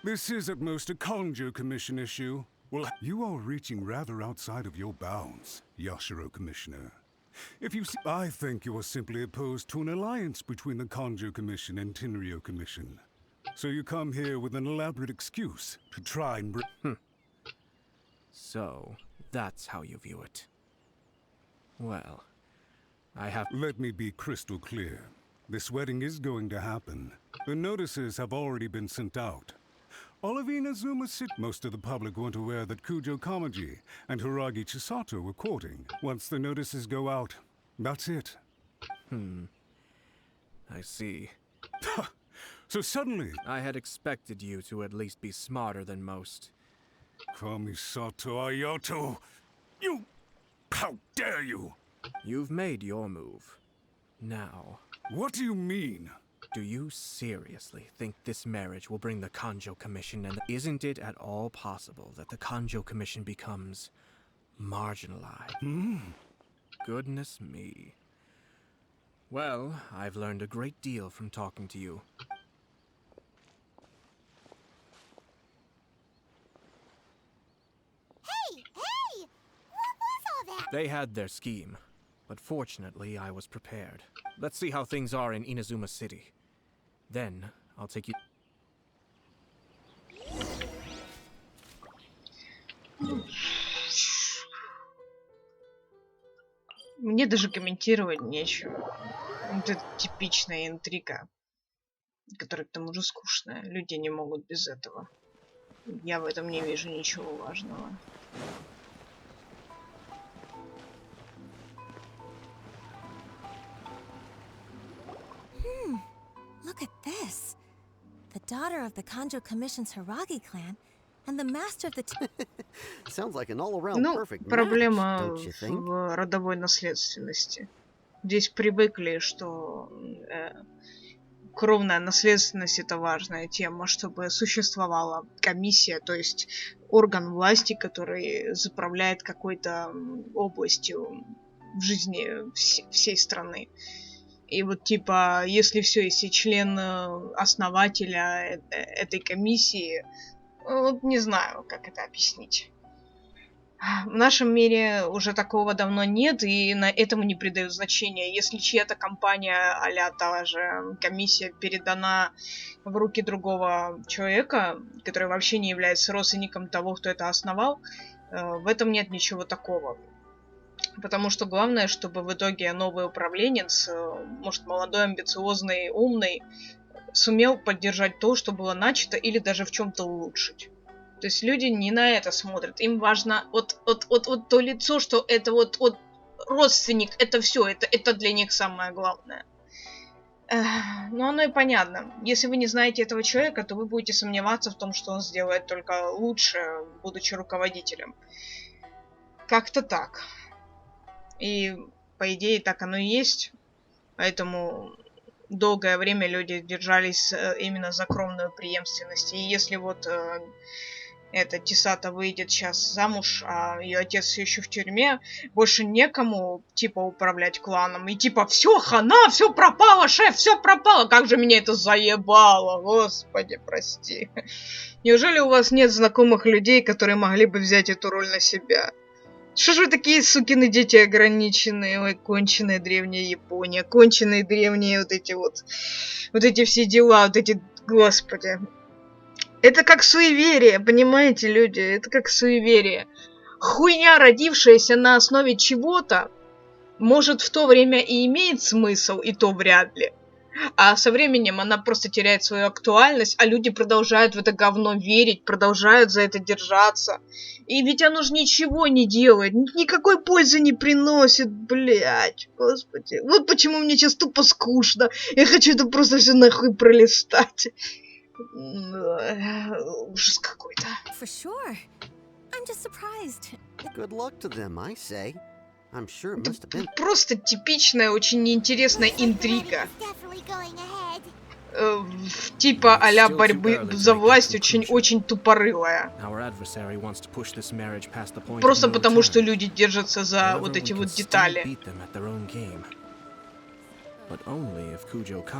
This is at most a Kanjo Commission issue. Well, you are reaching rather outside of your bounds, Yashiro Commissioner. If you see, I think you are simply opposed to an alliance between the Kanjo Commission and Tenryou Commission. So you come here with an elaborate excuse to try and bring... So, that's how you view it. Well, I have... Let me be crystal clear. This wedding is going to happen. The notices have already been sent out. All of Inazuma City, most of the public weren't aware that Kujo Kamaji and Hiragi Chisato were courting. Once the notices go out, that's it. I see. So suddenly... I had expected you to at least be smarter than most. Kamisato Aято! You... How dare you! You've made your move. Now... What do you mean? Do you seriously think this marriage will bring the Kanjo Commission and... Isn't it at all possible that the Kanjo Commission becomes... marginalized? Goodness me. Well, I've learned a great deal from talking to you. Hey! What was all that? They had their scheme, but fortunately I was prepared. Let's see how things are in Inazuma City. Then, I'll take you... Мне даже комментировать нечего. Вот это типичная интрига, которая к тому же скучная. Люди не могут без этого. Я в этом не вижу ничего важного. Look at this. The daughter of the Kanjo Commission's Hiragi clan and the master of the... Sounds like an all-around Ну, perfect проблема match, don't you think? в родовой наследственности. Здесь привыкли, что кровная наследственность — это важная тема, чтобы существовала комиссия, то есть орган власти, который заправляет какой-то областью в жизни всей страны. И вот типа, если все, если член основателя этой комиссии, вот не знаю, как это объяснить. В нашем мире уже такого давно нет, и на этому не придают значения. Если чья-то компания, а-ля та же комиссия, передана в руки другого человека, который вообще не является родственником того, кто это основал, в этом нет ничего такого. Потому что главное, чтобы в итоге новый управленец, может, молодой, амбициозный, умный, сумел поддержать то, что было начато, или даже в чем-то улучшить. То есть люди не на это смотрят. Им важно вот то лицо, что это вот родственник, это все, это для них самое главное. Но оно и понятно. Если вы не знаете этого человека, то вы будете сомневаться в том, что он сделает только лучше, будучи руководителем. Как-то так. И, по идее, так оно и есть. Поэтому долгое время люди держались именно за кровную преемственность. И если вот эта Чисато выйдет сейчас замуж, а ее отец все еще в тюрьме, больше некому, типа, управлять кланом. И типа, все, хана, все пропало, шеф, все пропало. Как же меня это заебало, господи, прости. Неужели у вас нет знакомых людей, которые могли бы взять эту роль на себя? Что же вы такие сукины дети ограниченные? Ой, конченая древняя Япония, конченые древние вот эти все дела, вот эти, господи. Это как суеверие, понимаете, люди? Это как суеверие. Хуйня, родившаяся на основе чего-то, может в то время и имеет смысл, и то вряд ли. А со временем она просто теряет свою актуальность, а люди продолжают в это говно верить, продолжают за это держаться. И ведь оно же ничего не делает, никакой пользы не приносит, блядь, господи. Вот почему мне сейчас тупо скучно. Я хочу это просто все нахуй пролистать. Ужас какой-то. For sure. I'm just surprised. Good luck to them, I say. I'm sure it must have been... Просто типичная, очень неинтересная интрига. Типа а-ля борьбы за власть очень тупорылая. Просто потому, что люди держатся за вот эти вот детали.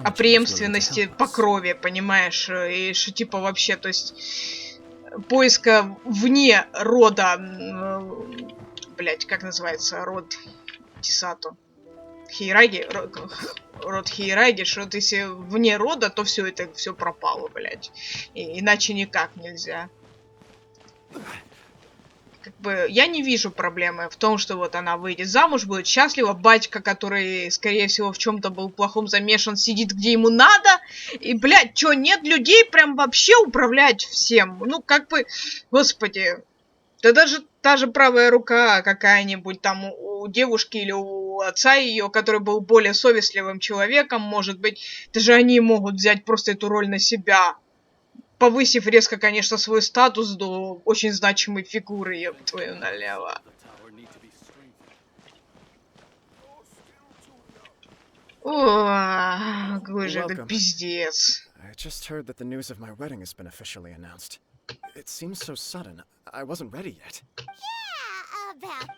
О преемственности по крови, понимаешь? И что типа вообще, то есть поиска вне рода, блять, как называется, род Чисато. Хейраги, род Хейраги, что вот если вне рода, то все это все пропало, блядь. Иначе никак нельзя. Как бы я не вижу проблемы в том, что вот она выйдет замуж, будет счастлива, батька, который, скорее всего, в чем-то был плохом замешан, сидит где ему надо, и, блядь, чё, нет людей прям вообще управлять всем? Ну, как бы, господи, да даже та же правая рука какая-нибудь там у девушки или у отца ее, который был более совестливым человеком, может быть, даже они могут взять просто эту роль на себя, повысив резко, конечно, свой статус до очень значимой фигуры, ёб твою налево. О, какой же это Welcome. пиздец. I just heard that the news of my wedding has been officially announced. It seems so sudden. I wasn't ready yet. Yeah, about.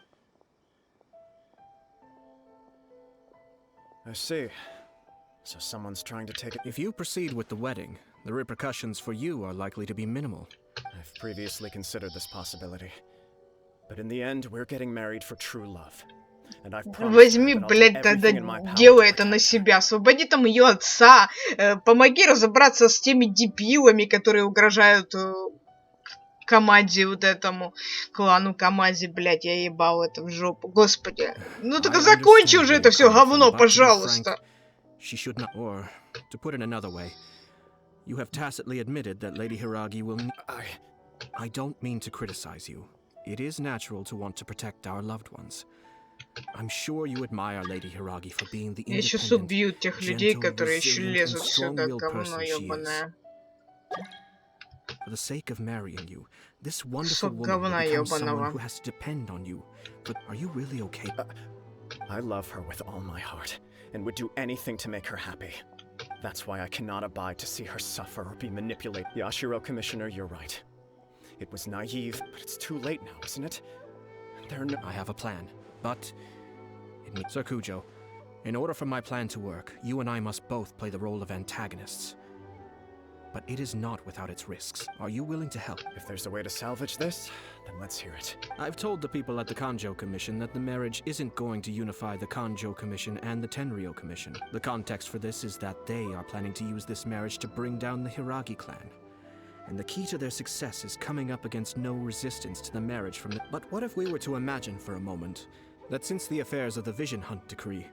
I see. So someone's trying to take it. If you proceed with the wedding, the repercussions for you are likely to be minimal. I've previously considered this possibility. But in the end, we're getting married for true love. And I've promised Возьми, her that I'll do блядь, тогда everything in my power делай to это protect на her. себя. Освободи там ее отца. Помоги разобраться с теми дебилами, которые угрожают команде вот этому. Клану Камази, блядь, я ебал это в жопу. Господи. Ну так I закончи understand уже where это you're все coming говно, from, but to be пожалуйста. frank, she should not. Or, to put it another way, you have tacitly admitted that Lady Hiragi will. I don't mean to criticize you. It is natural to want to protect our loved ones. I'm sure you admire Lady Hiragi for being the Я сейчас independent, убью тех людей, gentle, которые еще resilient, and лезут сюда, strong-willed говно person she is. ебаное. For the sake of marrying you, this wonderful Сок woman will говна become someone ебаного. who has to depend on you. But are you really okay? I love her with all my heart, and would do anything to make her happy. That's why I cannot abide to see her suffer or be manipulated. Yashiro, Commissioner, you're right. It was naive, but it's too late now, isn't it? I have a plan, but... Sir Kujo, in order for my plan to work, you and I must both play the role of antagonists. But it is not without its risks. Are you willing to help? If there's a way to salvage this, then let's hear it. I've told the people at the Kanjo Commission that the marriage isn't going to unify the Kanjo Commission and the Tenryou Commission. The context for this is that they are planning to use this marriage to bring down the Hiragi clan. And the key to their success is coming up against no resistance to the marriage from the... But what if we were to imagine for a moment that since the affairs of the Vision Hunt Decree,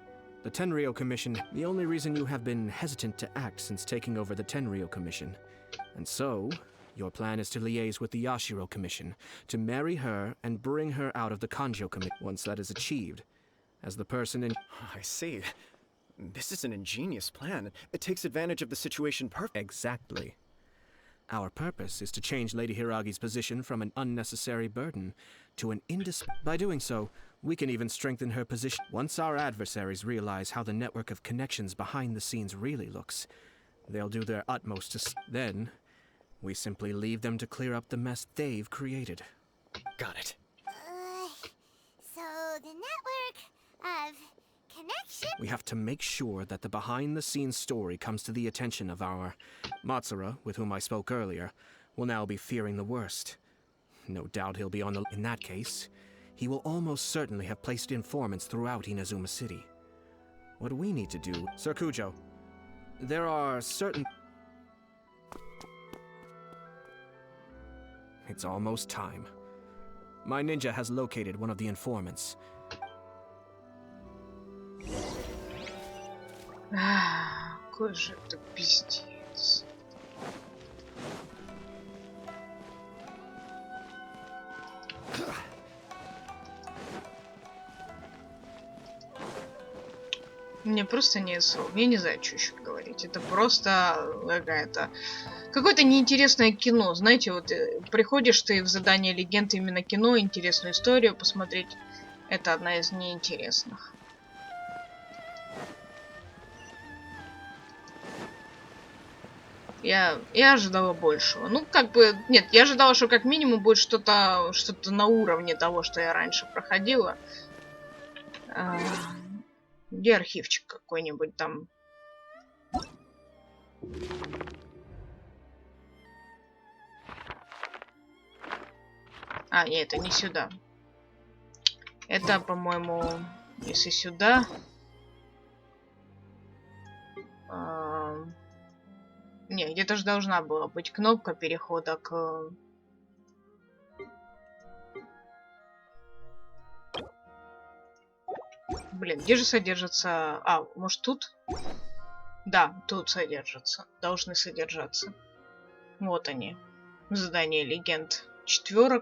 the Tenryou Commission, the only reason you have been hesitant to act since taking over the Tenryou Commission, and so, your plan is to liaise with the Yashiro Commission, to marry her and bring her out of the Kanjo Commission. Once that is achieved, as the person in... I see. This is an ingenious plan. It takes advantage of the situation perfectly. Exactly. Our purpose is to change Lady Hiragi's position from an unnecessary burden to an By doing so, we can even strengthen her position. Once our adversaries realize how the network of connections behind the scenes really looks, they'll do their utmost to... Then, we simply leave them to clear up the mess they've created. Got it. So the network of connection. We have to make sure that the behind-the-scenes story comes to the attention of our... Matsura, with whom I spoke earlier, will now be fearing the worst. No doubt he'll be on the... In that case, he will almost certainly have placed informants throughout Inazuma City. What we need to do... Sir Kujo, there are certain... It's almost time. My ninja has located one of the informants. Какой же это пиздец. Мне просто нет слов. Я не знаю, что еще говорить. Это просто какое-то неинтересное кино. Знаете, вот приходишь ты в Задание Легенд, именно кино, интересную историю посмотреть. Это одна из неинтересных. Я ожидала большего. Ну, как бы, нет, я ожидала, что как минимум будет что-то на уровне того, что я раньше проходила. Где архивчик какой-нибудь там? Нет, это не сюда. Это, по-моему, если сюда... Не, где-то же должна была быть кнопка перехода к... Блин, где же содержится... А, может тут? Да, тут содержатся. Должны содержаться. Вот они. Задание Легенд 4.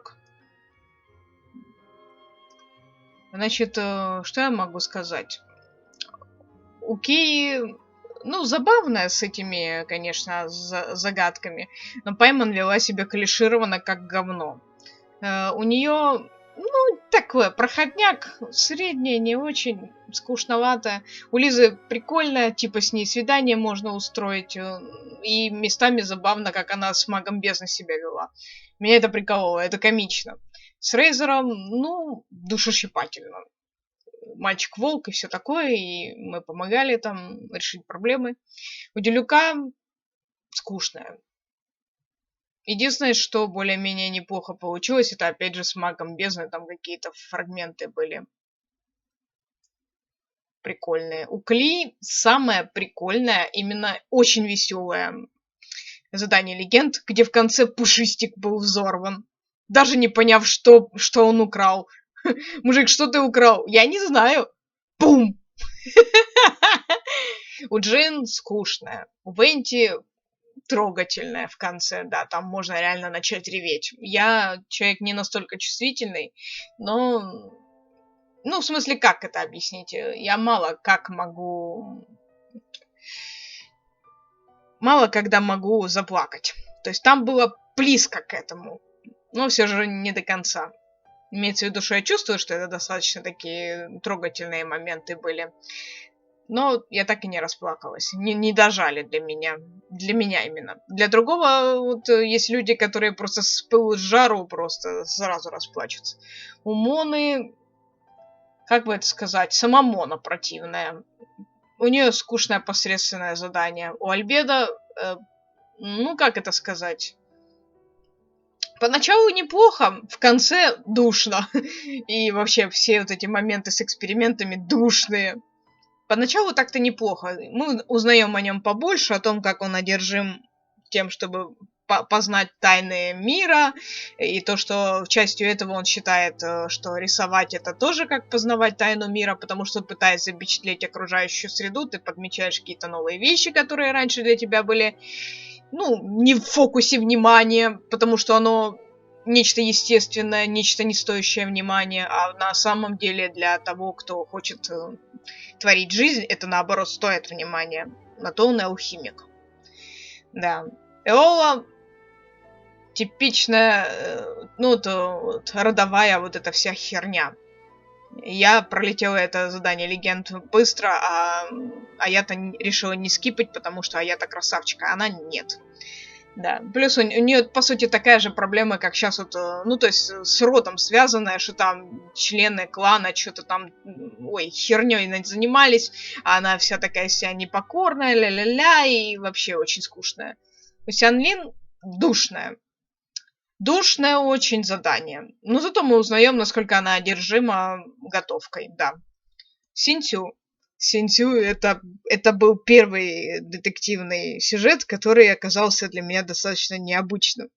Значит, что я могу сказать? У Кии, ну, забавная с этими, конечно, загадками, но Пайман вела себя клишированно, как говно. У нее, ну, такое, проходняк, среднее, не очень, скучновато. У Лизы прикольно, типа с ней свидание можно устроить, и местами забавно, как она с магом бездны себя вела. Меня это прикололо, это комично. С Рейзером, ну, душещипательно. Мальчик-волк и все такое, и мы помогали там решить проблемы. У Делюка скучная. Единственное, что более-менее неплохо получилось, это опять же с магом бездны, там какие-то фрагменты были прикольные. У Кли самое прикольное, именно очень веселое задание Легенд, где в конце пушистик был взорван, даже не поняв, что он украл. Мужик, что ты украл? Я не знаю. Бум! У Джин скучная. У Венти трогательная в конце, да, там можно реально начать реветь. Я человек не настолько чувствительный, но... Ну, в смысле, как это объяснить? Я мало когда могу заплакать. То есть там было близко к этому, но все же не до конца. Имеется в виду, что я чувствую, что это достаточно такие трогательные моменты были. Но я так и не расплакалась. Не дожали для меня. Для меня именно. Для другого вот есть люди, которые просто с пылу с жару просто сразу расплачутся. У Моны, как бы это сказать, сама Мона противная. У нее скучное посредственное задание. У Альбеда, ну как это сказать... Поначалу неплохо, в конце душно. И вообще все вот эти моменты с экспериментами душные. Поначалу так-то неплохо. Мы узнаем о нем побольше, о том, как он одержим тем, чтобы познать тайны мира. И то, что частью этого он считает, что рисовать это тоже как познавать тайну мира, потому что пытаясь запечатлеть окружающую среду, ты подмечаешь какие-то новые вещи, которые раньше для тебя были... Ну, не в фокусе внимания, потому что оно нечто естественное, нечто не стоящее внимания, а на самом деле для того, кто хочет творить жизнь, это наоборот стоит внимания. На то он и алхимик. Да. Эола типичная, ну, то вот, родовая вот эта вся херня. Я пролетела это задание Легенд быстро, а я-то решила не скипать, потому что я-то красавчика, а она нет. Да, плюс у нее, по сути, такая же проблема, как сейчас вот, ну, то есть с родом связанная, что там члены клана что-то там, ой, херней занимались, а она вся такая вся непокорная, ля-ля-ля, и вообще очень скучная. У Сянлин душная. Душное очень задание. Но зато мы узнаем, насколько она одержима готовкой, да. Синтю. Синтю это был первый детективный сюжет, который оказался для меня достаточно необычным.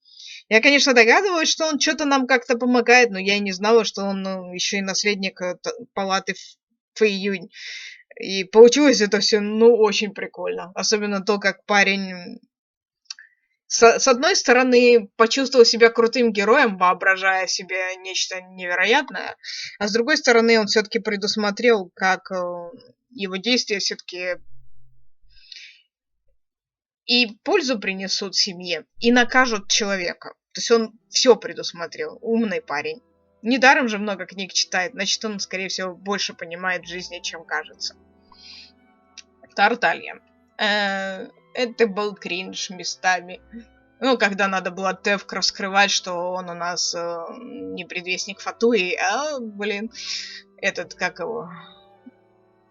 Я, конечно, догадываюсь, что он что-то нам как-то помогает, но я и не знала, что он еще и наследник палаты Фэйюнь. И получилось это все, ну, очень прикольно. Особенно то, как парень... С одной стороны, почувствовал себя крутым героем, воображая себе нечто невероятное, а с другой стороны, он все-таки предусмотрел, как его действия все-таки и пользу принесут семье, и накажут человека. То есть он все предусмотрел. Умный парень. Недаром же много книг читает, значит, он, скорее всего, больше понимает в жизни, чем кажется. Тарталья. Это был кринж местами. Ну, когда надо было Тевк раскрывать, что он у нас не предвестник Фатуи, а, блин, этот, как его,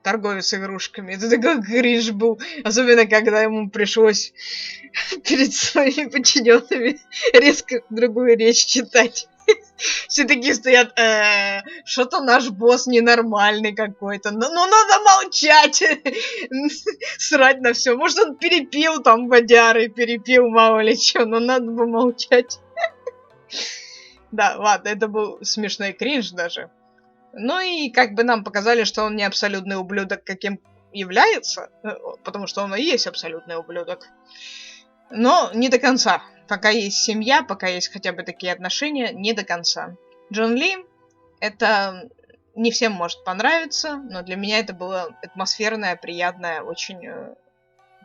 торговец игрушками. Это такой кринж был. Особенно, когда ему пришлось перед своими подчиненными резко другую речь читать. Все такие стоят, что-то наш босс ненормальный какой-то. Ну надо молчать. Срать на все. Может, он перепил там водяры, перепил мало ли что, но надо бы молчать. Да, ладно, это был смешной кринж даже. Ну и как бы нам показали, что он не абсолютный ублюдок, каким является, потому что он и есть абсолютный ублюдок. Но не до конца. Пока есть семья, пока есть хотя бы такие отношения, не до конца. Джон Ли, это не всем может понравиться, но для меня это было атмосферное, приятное очень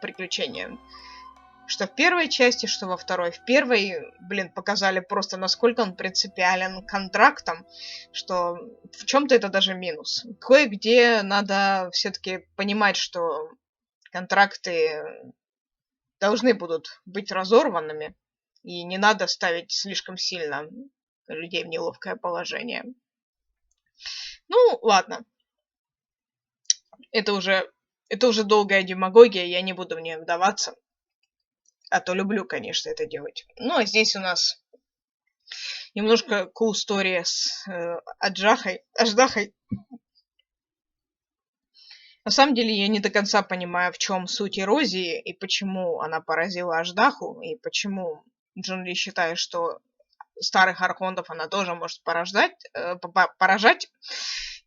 приключение. Что в первой части, что во второй. В первой, показали просто, насколько он принципиален к контрактам, что в чем-то это даже минус. Кое-где надо все-таки понимать, что контракты должны будут быть разорванными, и не надо ставить слишком сильно людей в неловкое положение. Ну, ладно. Это уже долгая демагогия, я не буду в нее вдаваться. А то люблю, конечно, это делать. Ну, а здесь у нас немножко cool story с Аждахой. На самом деле, я не до конца понимаю, в чем суть эрозии, и почему она поразила Аждаху, и почему Джон Ли считает, что старых архонтов она тоже может поражать,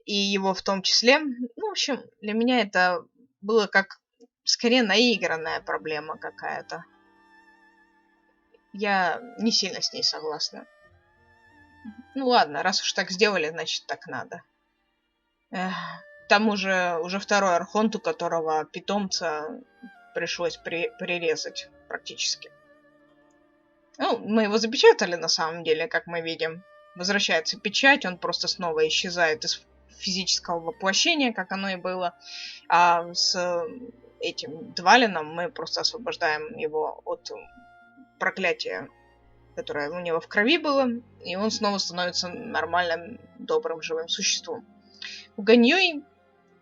и его в том числе. Ну, в общем, для меня это было как скорее наигранная проблема какая-то. Я не сильно с ней согласна. Ну ладно, раз уж так сделали, значит так надо. К тому же уже второй архонт, у которого питомца пришлось прирезать практически. Ну, мы его запечатали на самом деле, как мы видим. Возвращается печать, он просто снова исчезает из физического воплощения, как оно и было. А с этим Двалином мы просто освобождаем его от проклятия, которое у него в крови было, и он снова становится нормальным, добрым, живым существом. У Ганьёй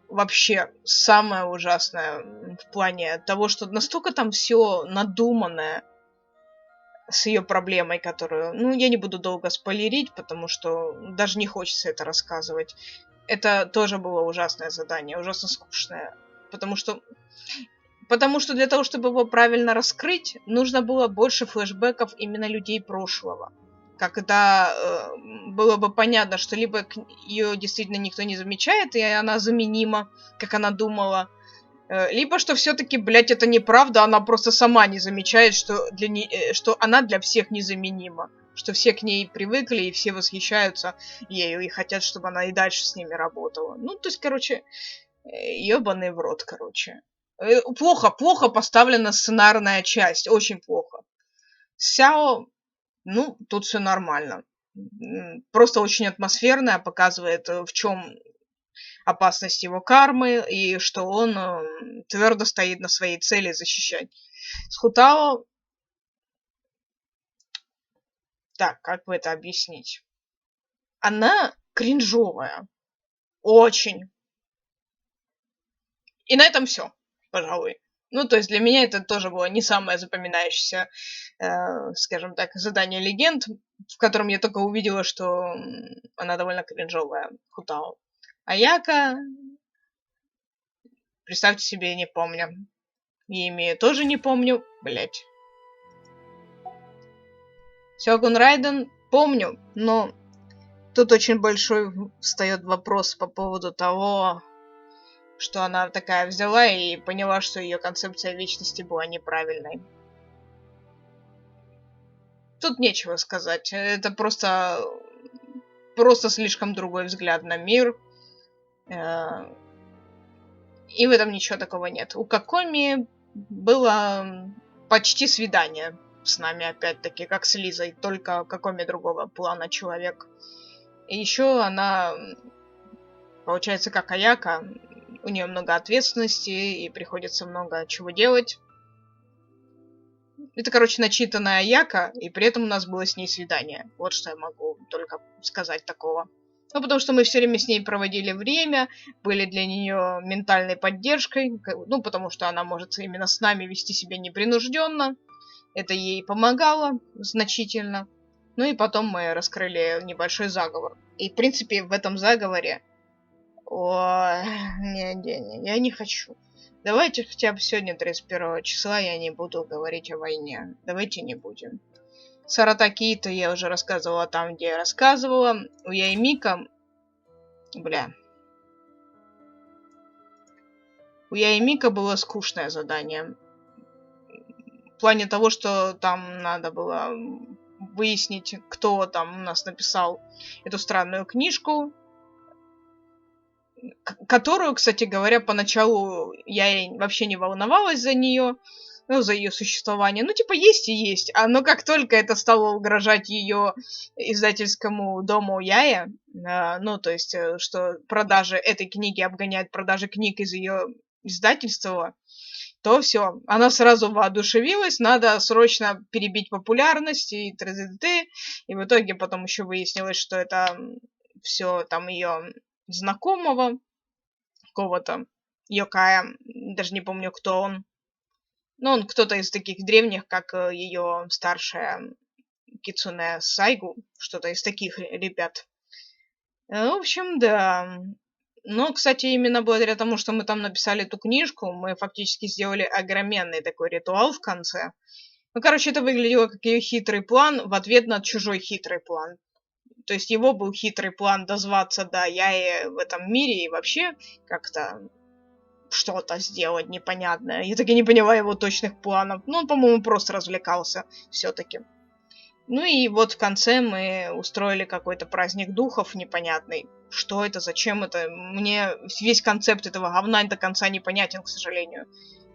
вообще самое ужасное в плане того, что настолько там все надуманное с ее проблемой, которую... Ну, я не буду долго спойлерить, потому что даже не хочется это рассказывать. Это тоже было ужасное задание, ужасно скучное. Потому что для того, чтобы его правильно раскрыть, нужно было больше флешбеков именно людей прошлого. Когда было бы понятно, что либо ее действительно никто не замечает, и она заменима, как она думала, либо что все-таки, это неправда, она просто сама не замечает, что она для всех незаменима. Что все к ней привыкли, и все восхищаются ею, и хотят, чтобы она и дальше с ними работала. Ну, то есть, ебаный в рот, Плохо поставлена сценарная часть, очень плохо. Сяо, тут все нормально. Просто очень атмосферная, показывает, в чем опасность его кармы, и что он твердо стоит на своей цели защищать. С Хутао... Так, как бы это объяснить? Она кринжовая. Очень. И на этом все, пожалуй. Ну, то есть для меня это тоже было не самое запоминающееся, скажем так, задание легенд, в котором я только увидела, что она довольно кринжовая, Хутао. Аяка, представьте себе, не помню. Имя тоже не помню, блять. Сёгун Райден помню, но тут очень большой встает вопрос по поводу того, что она такая взяла и поняла, что ее концепция вечности была неправильной. Тут нечего сказать. Это просто слишком другой взгляд на мир. И в этом ничего такого нет. У Какоми было почти свидание с нами, опять-таки, как с Лизой, только Какоми другого плана человек. И еще она, получается, как Аяка, у нее много ответственности, и приходится много чего делать. Это, начитанная Аяка, и при этом у нас было с ней свидание. Вот что я могу только сказать такого. Ну, потому что мы все время с ней проводили время, были для нее ментальной поддержкой, ну, потому что она может именно с нами вести себя непринужденно. Это ей помогало значительно. Ну и потом мы раскрыли небольшой заговор. И, в принципе, в этом заговоре... Ой, не, я не хочу. Давайте хотя бы сегодня, 31 числа, я не буду говорить о войне. Давайте не будем. Саратакиито я уже рассказывала там, где я рассказывала. У Яймика... Бля. У Яймика было скучное задание. В плане того, что там надо было выяснить, кто там у нас написал эту странную книжку, которую, кстати говоря, поначалу я вообще не волновалась за нее, ну, за ее существование. Ну, типа, есть и есть. Но как только это стало угрожать ее издательскому дому Яя, ну, то есть, что продажи этой книги обгоняют продажи книг из ее издательства, то все, она сразу воодушевилась, надо срочно перебить популярность и т.д. И в итоге потом еще выяснилось, что это все там ее знакомого, какого-то Йокая, даже не помню, кто он. Но он кто-то из таких древних, как ее старшая Кицуне Сайгу, что-то из таких ребят. В общем, да. Но, кстати, именно благодаря тому, что мы там написали эту книжку, мы фактически сделали огроменный такой ритуал в конце. Ну, короче, это выглядело как ее хитрый план в ответ на чужой хитрый план. То есть его был хитрый план дозваться до Яи в этом мире и вообще как-то что-то сделать непонятное. Я так и не поняла его точных планов. Ну, он, по-моему, просто развлекался все-таки. Ну и вот в конце мы устроили какой-то праздник духов непонятный. Что это, зачем это? Мне весь концепт этого говна до конца непонятен, к сожалению.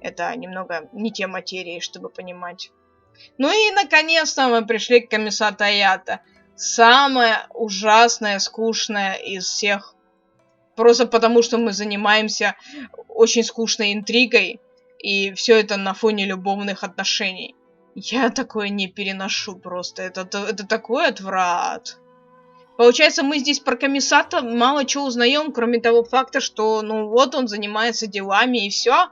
Это немного не те материи, чтобы понимать. Ну и наконец-то мы пришли к Камисато Аято. Самое ужасное, скучное из всех. Просто потому, что мы занимаемся очень скучной интригой. И все это на фоне любовных отношений. Я такое не переношу просто. Это такой отврат. Получается, мы здесь про Камисато мало чего узнаем, кроме того факта, что, ну вот, он занимается делами и все.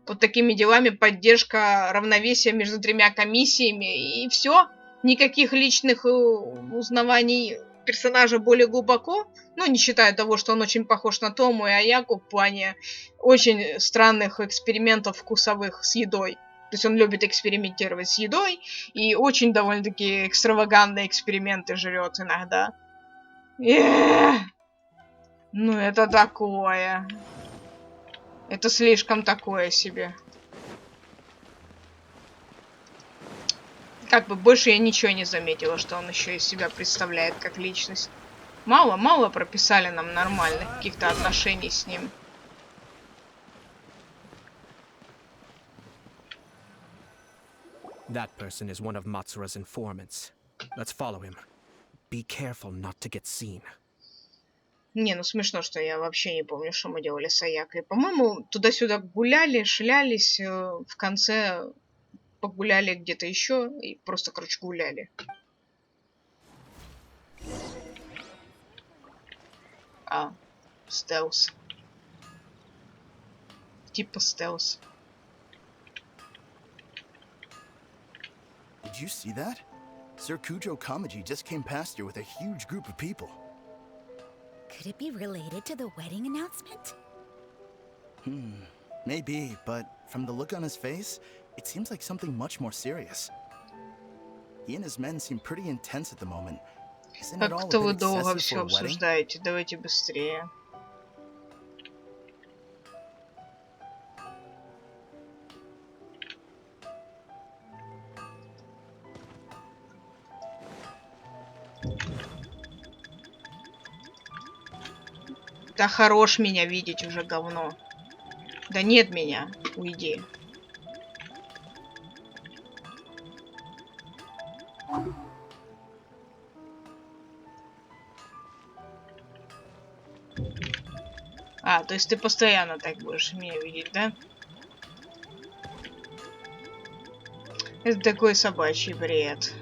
Вот такими делами поддержка равновесия между тремя комиссиями и все. Никаких личных узнаваний персонажа более глубоко. Ну, не считая того, что он очень похож на Тому и Аяку в плане очень странных экспериментов вкусовых с едой. То есть он любит экспериментировать с едой и очень довольно-таки экстравагантные эксперименты жрет иногда. Ну это такое. Это слишком такое себе. Как бы больше я ничего не заметила, что он еще из себя представляет как личность. Мало прописали нам нормальных каких-то отношений с ним. That person is one of Matsura's informants. Let's follow him. Be careful not to get seen. Не, ну смешно, что я вообще не помню, что мы делали с Аякой. По-моему, туда-сюда гуляли, шлялись, в конце погуляли где-то еще и просто, короче, гуляли. Стелс. Типа стелс. Did you see that? Sir Kujo Kamaji just came past here with a huge group of people. Could it be related to the wedding announcement? Maybe, but from the look on his face, it seems like something much more serious. He and his men seem pretty intense at the moment. Isn't it all a Как-то вы bit долго excessive все for a wedding? обсуждаете. Давайте быстрее. Да хорош меня видеть уже, говно. Да нет меня. Уйди. То есть ты постоянно так будешь меня видеть, да? Это такой собачий бред.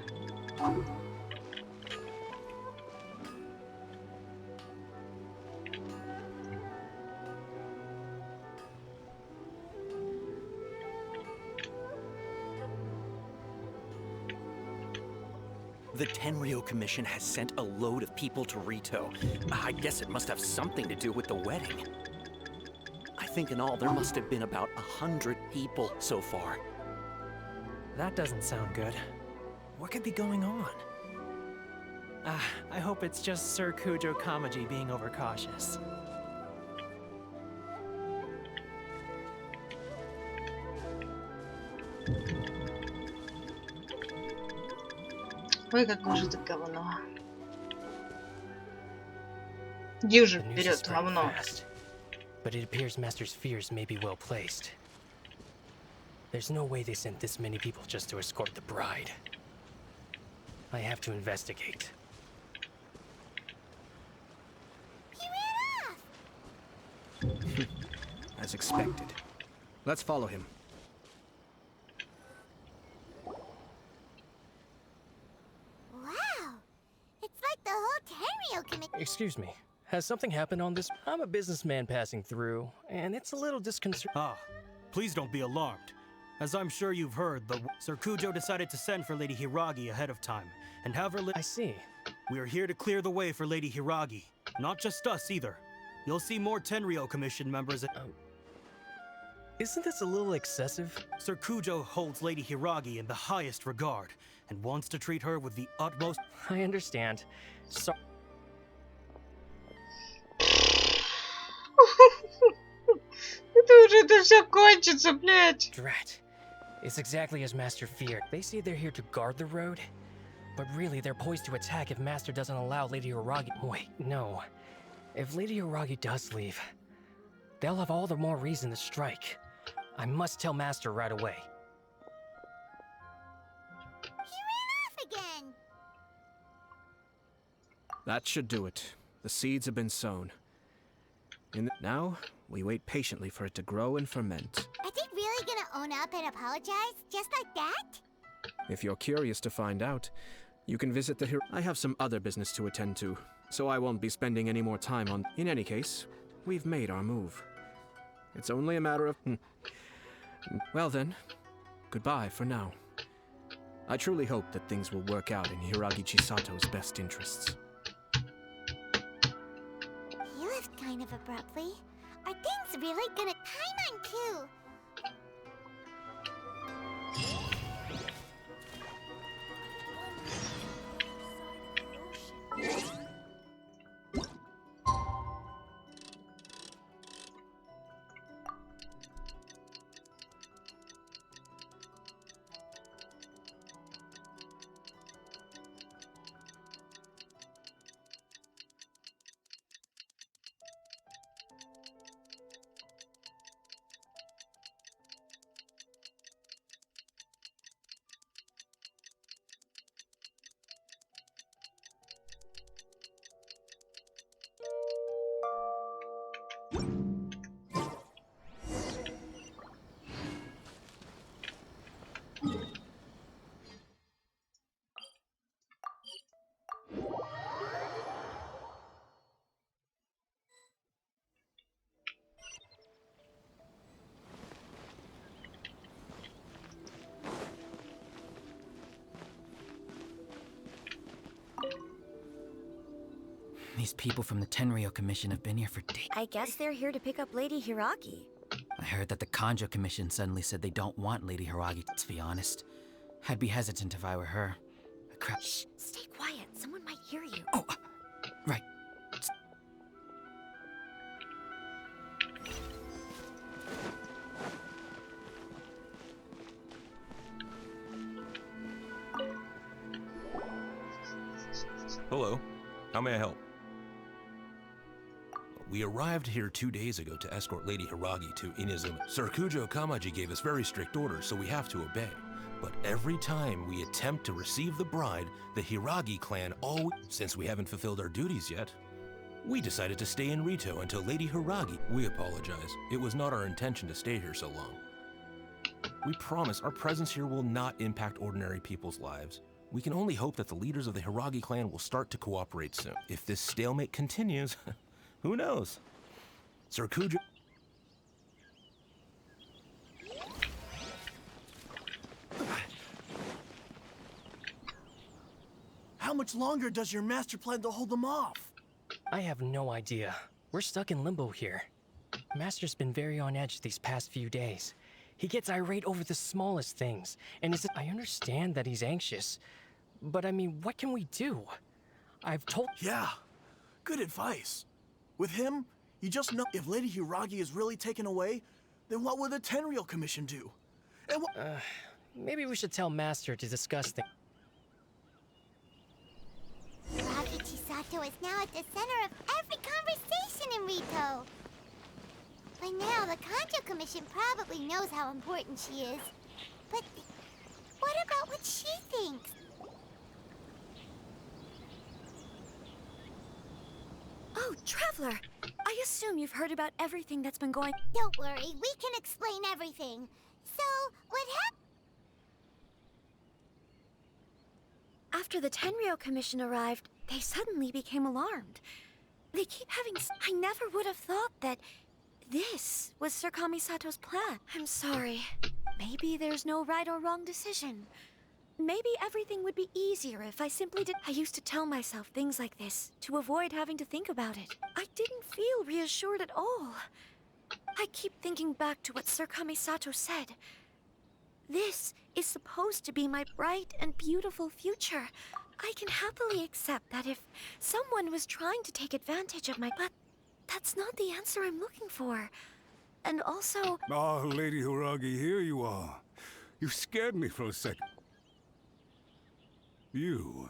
The Tenryou Commission has sent a load of people to Rito. I guess it must have something to do with the wedding. I think in all there must have been about 100 people so far. That doesn't sound good. What could be going on? I hope it's just Sir Kujo Kamaji being overcautious. Ой, какое же ты говно. Иди уже вперед, говно. But it appears Master's fears may be well placed. There's no way they sent this many people just to escort the bride. I have to investigate. As expected. Let's follow him. Wow! It's like the whole Tenryou Commission. Excuse me. Has something happened on this? I'm a businessman passing through, and it's a little disconcerting. Ah, please don't be alarmed. As I'm sure you've heard, Sir Kujo decided to send for Lady Hiragi ahead of time, and have her I see. We are here to clear the way for Lady Hiragi. Not just us, either. You'll see more Tenryou Commission members Isn't this a little excessive? Sir Kujo holds Lady Hiragi in the highest regard, and wants to treat her with the utmost... I understand. So... Это все кончится, блядь. Drat. It's exactly as Master feared. They say they're here to guard the road, but really they're poised to attack if Master doesn't allow Lady Hiragi. Wait, no. If Lady Hiragi does leave, they'll have all the more reason to strike. I must tell Master right away. He ran off again. That should do it. The seeds have been sown. Now, we wait patiently for it to grow and ferment. Are they really gonna own up and apologize? Just like that? If you're curious to find out, you can visit the I have some other business to attend to, so I won't be spending any more time on... In any case, we've made our move. It's only a matter of... Well then, goodbye for now. I truly hope that things will work out in Hiragi Chisato's best interests. He left kind of abruptly. Are things really gonna... Paimon too! These people from the Tenryou Commission have been here for days. I guess they're here to pick up Lady Hiragi. I heard that the Kanjo Commission suddenly said they don't want Lady Hiragi. To be honest, I'd be hesitant if I were her. Shh, stay quiet. Someone might hear you. Oh, right. Hello. How may I help? We arrived here 2 days ago to escort Lady Hiragi to Inazuma. Sir Kujo Kamaji gave us very strict orders, so we have to obey. But every time we attempt to receive the bride, the Hiragi clan since we haven't fulfilled our duties yet, we decided to stay in Rito until Lady Hiragi... We apologize. It was not our intention to stay here so long. We promise our presence here will not impact ordinary people's lives. We can only hope that the leaders of the Hiragi clan will start to cooperate soon. If this stalemate continues, who knows? Sir Kujo... how much longer does your master plan to hold them off? I have no idea. We're stuck in limbo here. Master's been very on edge these past few days. He gets irate over the smallest things, and I understand that he's anxious. But I mean, what can we do? I've told— Yeah, good advice. With him, you just know if Lady Hiragi is really taken away, then what will the Tenryou Commission do? And what— maybe we should tell Master to discuss things. Hiragi Chisato is now at the center of every conversation in Rito. By now, the Kanjo Commission probably knows how important she is. But what about what she thinks? Oh, Traveler! I assume you've heard about everything that's been going— Don't worry, we can explain everything. So, what happened? After the Tenryou Commission arrived, they suddenly became alarmed. They keep having— I never would have thought that this was Sir Kamisato's plan. I'm sorry. Maybe there's no right or wrong decision. Maybe everything would be easier if I simply did— I used to tell myself things like this to avoid having to think about it. I didn't feel reassured at all. I keep thinking back to what Sir Kamisato said. This is supposed to be my bright and beautiful future. I can happily accept that if someone was trying to take advantage of my— But that's not the answer I'm looking for. And also— Ah, Lady Hiragi, here you are. You scared me for a second. You.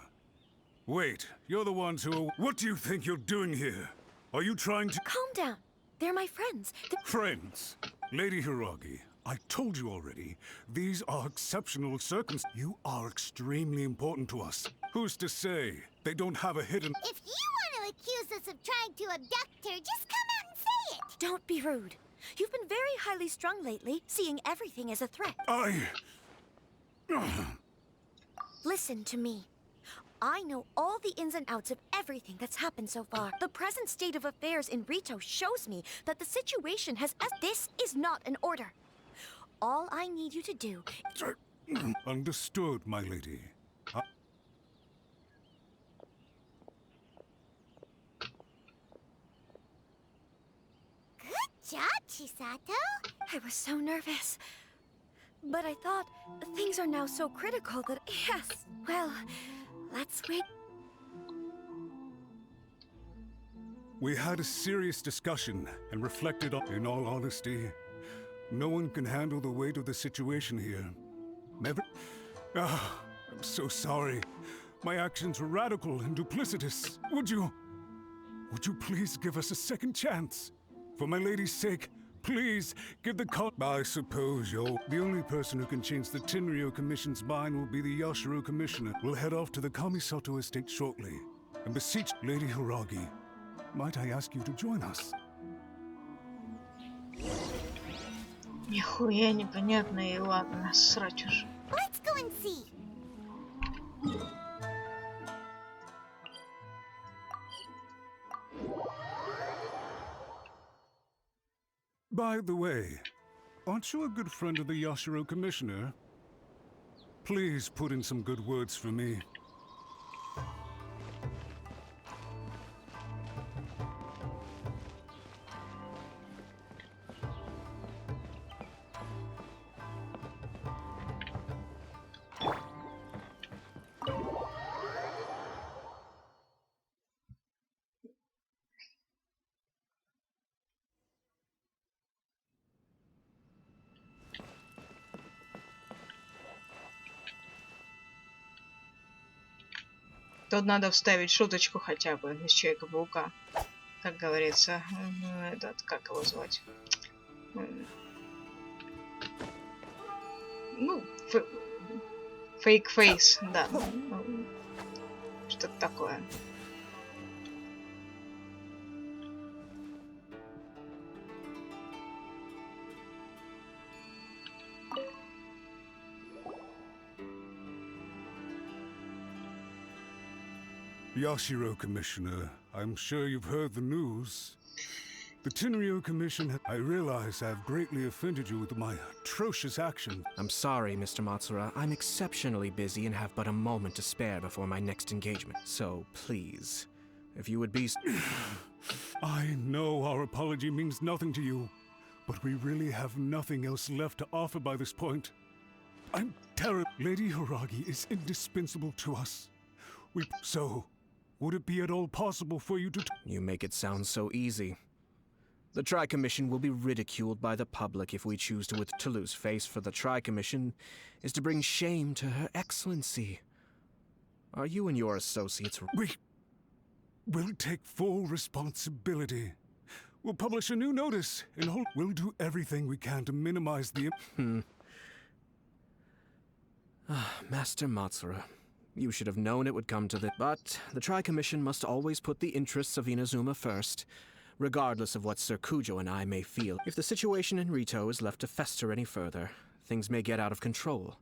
Wait, you're the ones who are— What do you think you're doing here? Are you trying to— Calm down. They're my friends. Friends? Lady Hiragi, I told you already, these are exceptional circumstances. You are extremely important to us. Who's to say they don't have a hidden— If you want to accuse us of trying to abduct her, just come out and say it! Don't be rude. You've been very highly strung lately, seeing everything as a threat. Listen to me. I know all the ins and outs of everything that's happened so far. The present state of affairs in Rito shows me that the situation has— This is not an order. All I need you to do— Understood, my lady. Good job, Chisato! I was so nervous. But I thought things are now so critical that— Yes, well, let's wait. We had a serious discussion and reflected on— In all honesty, no one can handle the weight of the situation here. Never— I'm so sorry. My actions were radical and duplicitous. Would you please give us a second chance? For my lady's sake, please give the I suppose you're— The only person who can change the Tenryou Commission's mind will be the Yashiro Commissioner. We'll head off to the Kamisato estate shortly and beseech Lady Hiragi. Might I ask you to join us? Нихуя непонятно, и ладно, срать уж. Let's go and see. By the way, aren't you a good friend of the Yashiro Commissioner? Please put in some good words for me. Тут надо вставить шуточку хотя бы из Человека-паука. Как говорится, этот, как его звать? Ну, фейк-фейс, да. Что-то такое. Yashiro Commissioner, I'm sure you've heard the news. The Tenryou Commission, I realize I have greatly offended you with my atrocious action. I'm sorry, Mr. Matsura. I'm exceptionally busy and have but a moment to spare before my next engagement. So, please, if you would be... I know our apology means nothing to you, but we really have nothing else left to offer by this point. I'm terrible. Lady Hiragi is indispensable to us. So, would it be at all possible for you to... You make it sound so easy. The Tri-Commission will be ridiculed by the public if we choose to lose face, for the Tri-Commission is to bring shame to Her Excellency. Are you and your associates... We'll take full responsibility. We'll publish a new notice, and we'll do everything we can to minimize the... Master Matsura, you should have known it would come to this. But the Tri-Commission must always put the interests of Inazuma first, regardless of what Sir Kujo and I may feel. If the situation in Rito is left to fester any further, things may get out of control.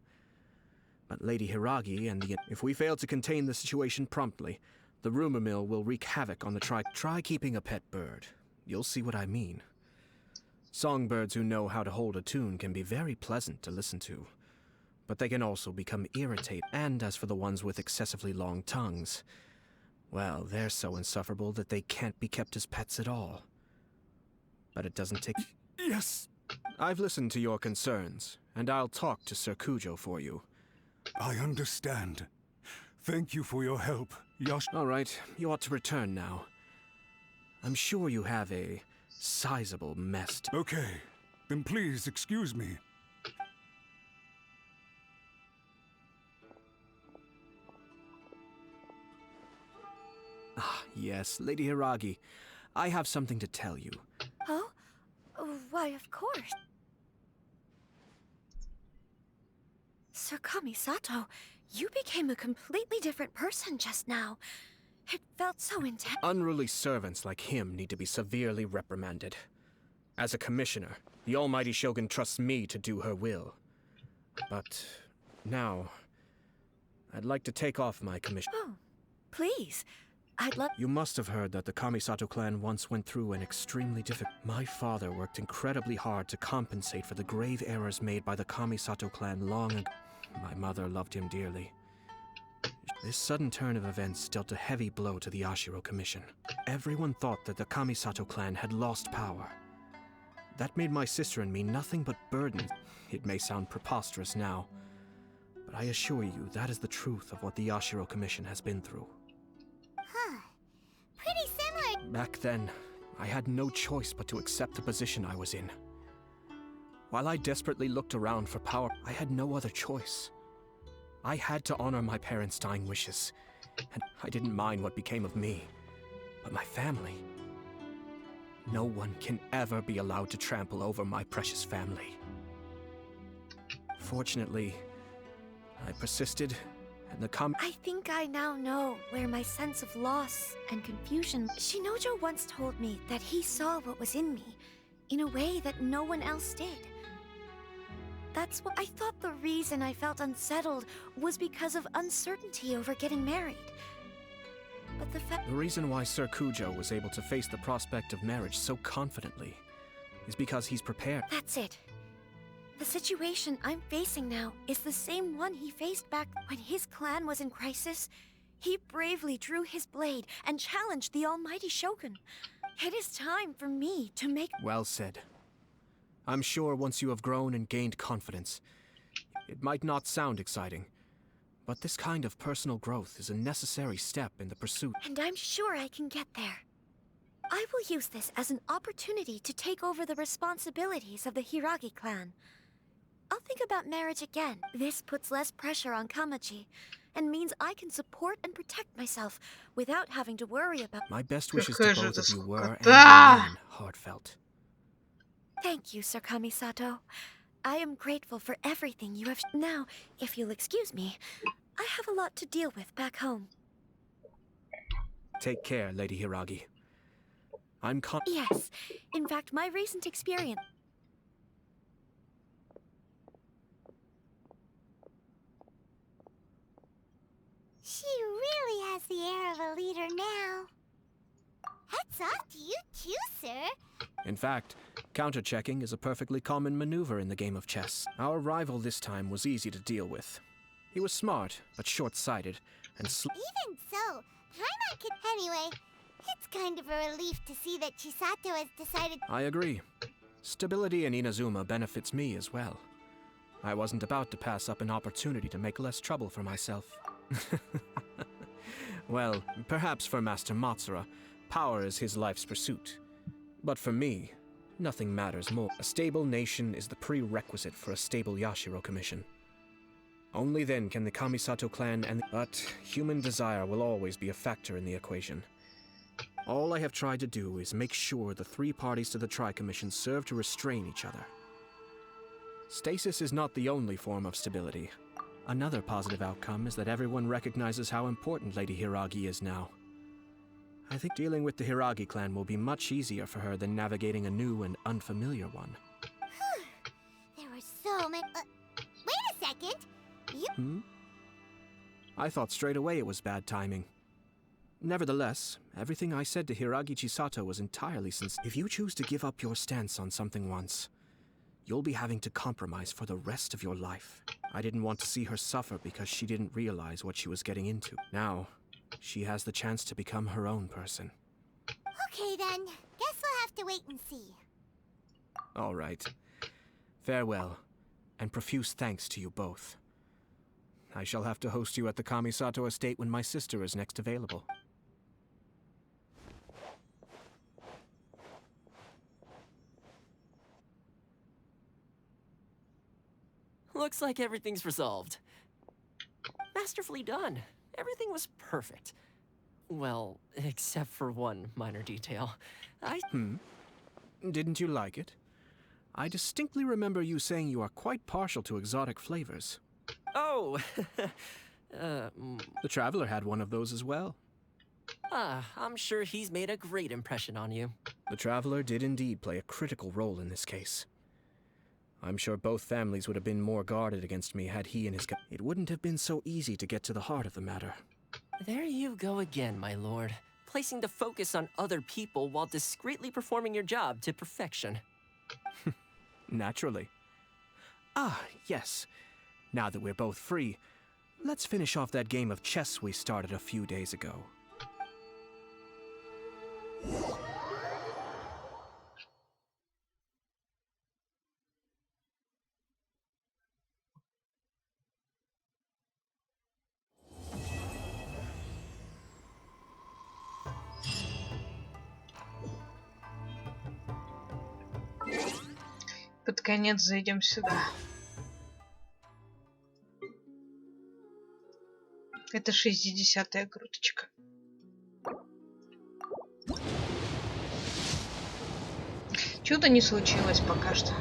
But Lady Hiragi and the... If we fail to contain the situation promptly, the rumor mill will wreak havoc on the Try keeping a pet bird. You'll see what I mean. Songbirds who know how to hold a tune can be very pleasant to listen to, but they can also become irritating. And as for the ones with excessively long tongues, well, they're so insufferable that they can't be kept as pets at all. But it doesn't take... Yes! I've listened to your concerns, and I'll talk to Sir Kujo for you. I understand. Thank you for your help, All right, you ought to return now. I'm sure you have a sizable mess. Okay, then please excuse me. Ah, yes, Lady Hiragi. I have something to tell you. Oh? Why, of course. Sir Kamisato, you became a completely different person just now. It felt so intense. Unruly servants like him need to be severely reprimanded. As a commissioner, the almighty Shogun trusts me to do her will. But now, I'd like to take off my commission. Oh, please. I'd love... You must have heard that the Kamisato clan once went through an extremely difficult... My father worked incredibly hard to compensate for the grave errors made by the Kamisato clan long ago. My mother loved him dearly. This sudden turn of events dealt a heavy blow to the Ashiro Commission. Everyone thought that the Kamisato clan had lost power. That made my sister and me nothing but burdens. It may sound preposterous now, but I assure you that is the truth of what the Ashiro Commission has been through. Huh. Pretty similar. Back then, I had no choice but to accept the position I was in. While I desperately looked around for power, I had no other choice. I had to honor my parents' dying wishes, and I didn't mind what became of me. But my family... No one can ever be allowed to trample over my precious family. Fortunately, I persisted, and the I think I now know where my sense of loss and confusion... Shinojo once told me that he saw what was in me, in a way that no one else did. That's what I thought. The reason I felt unsettled was because of uncertainty over getting married. But the reason why Sir Kujo was able to face the prospect of marriage so confidently is because he's prepared. That's it. The situation I'm facing now is the same one he faced back when his clan was in crisis. He bravely drew his blade and challenged the almighty Shogun. It is time for me to make... Well said. I'm sure once you have grown and gained confidence, it might not sound exciting, but this kind of personal growth is a necessary step in the pursuit. And I'm sure I can get there. I will use this as an opportunity to take over the responsibilities of the Hiragi clan. I'll think about marriage again. This puts less pressure on Kamaji, and means I can support and protect myself without having to worry about... My best wishes to both of you were and remain heartfelt. Thank you, Sir Kamisato. I am grateful for everything you have... Now, if you'll excuse me, I have a lot to deal with back home. Take care, Lady Hiragi. Yes. In fact, my recent experience... She really has the air of a leader now. Hats off to you too, sir. In fact, counter-checking is a perfectly common maneuver in the game of chess. Our rival this time was easy to deal with. He was smart, but short-sighted, and Even so, Paimon could... Anyway, it's kind of a relief to see that Chisato has decided... I agree. Stability in Inazuma benefits me as well. I wasn't about to pass up an opportunity to make less trouble for myself. Well, perhaps for Master Matsura, power is his life's pursuit. But for me, nothing matters more. A stable nation is the prerequisite for a stable Yashiro Commission. Only then can the Kamisato clan and... But human desire will always be a factor in the equation. All I have tried to do is make sure the three parties to the Tri-Commission serve to restrain each other. Stasis is not the only form of stability. Another positive outcome is that everyone recognizes how important Lady Hiragi is now. I think dealing with the Hiragi clan will be much easier for her than navigating a new and unfamiliar one. There were so many... wait a second! You... I thought straight away it was bad timing. Nevertheless, everything I said to Hiragi Chisato was entirely sincere. If you choose to give up your stance on something once, you'll be having to compromise for the rest of your life. I didn't want to see her suffer because she didn't realize what she was getting into. Now, she has the chance to become her own person. Okay then, guess we'll have to wait and see. All right. Farewell, and profuse thanks to you both. I shall have to host you at the Kamisato estate when my sister is next available. Looks like everything's resolved. Masterfully done. Everything was perfect. Well, except for one minor detail. Didn't you like it? I distinctly remember you saying you are quite partial to exotic flavors. Oh! The Traveler had one of those as well. I'm sure he's made a great impression on you. The Traveler did indeed play a critical role in this case. I'm sure both families would have been more guarded against me had he and his... It wouldn't have been so easy to get to the heart of the matter. There you go again, my lord. Placing the focus on other people while discreetly performing your job to perfection. Naturally. Yes. Now that we're both free, let's finish off that game of chess we started a few days ago. Под конец зайдем сюда. Это 60-я круточка. Чудо не случилось пока что.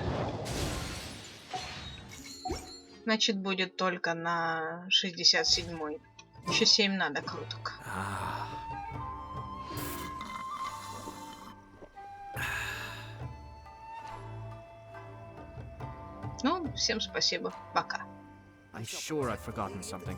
Значит, будет только на 67-й. Еще 7 надо круток. Ну, всем спасибо. Пока. I'm sure I've forgotten something.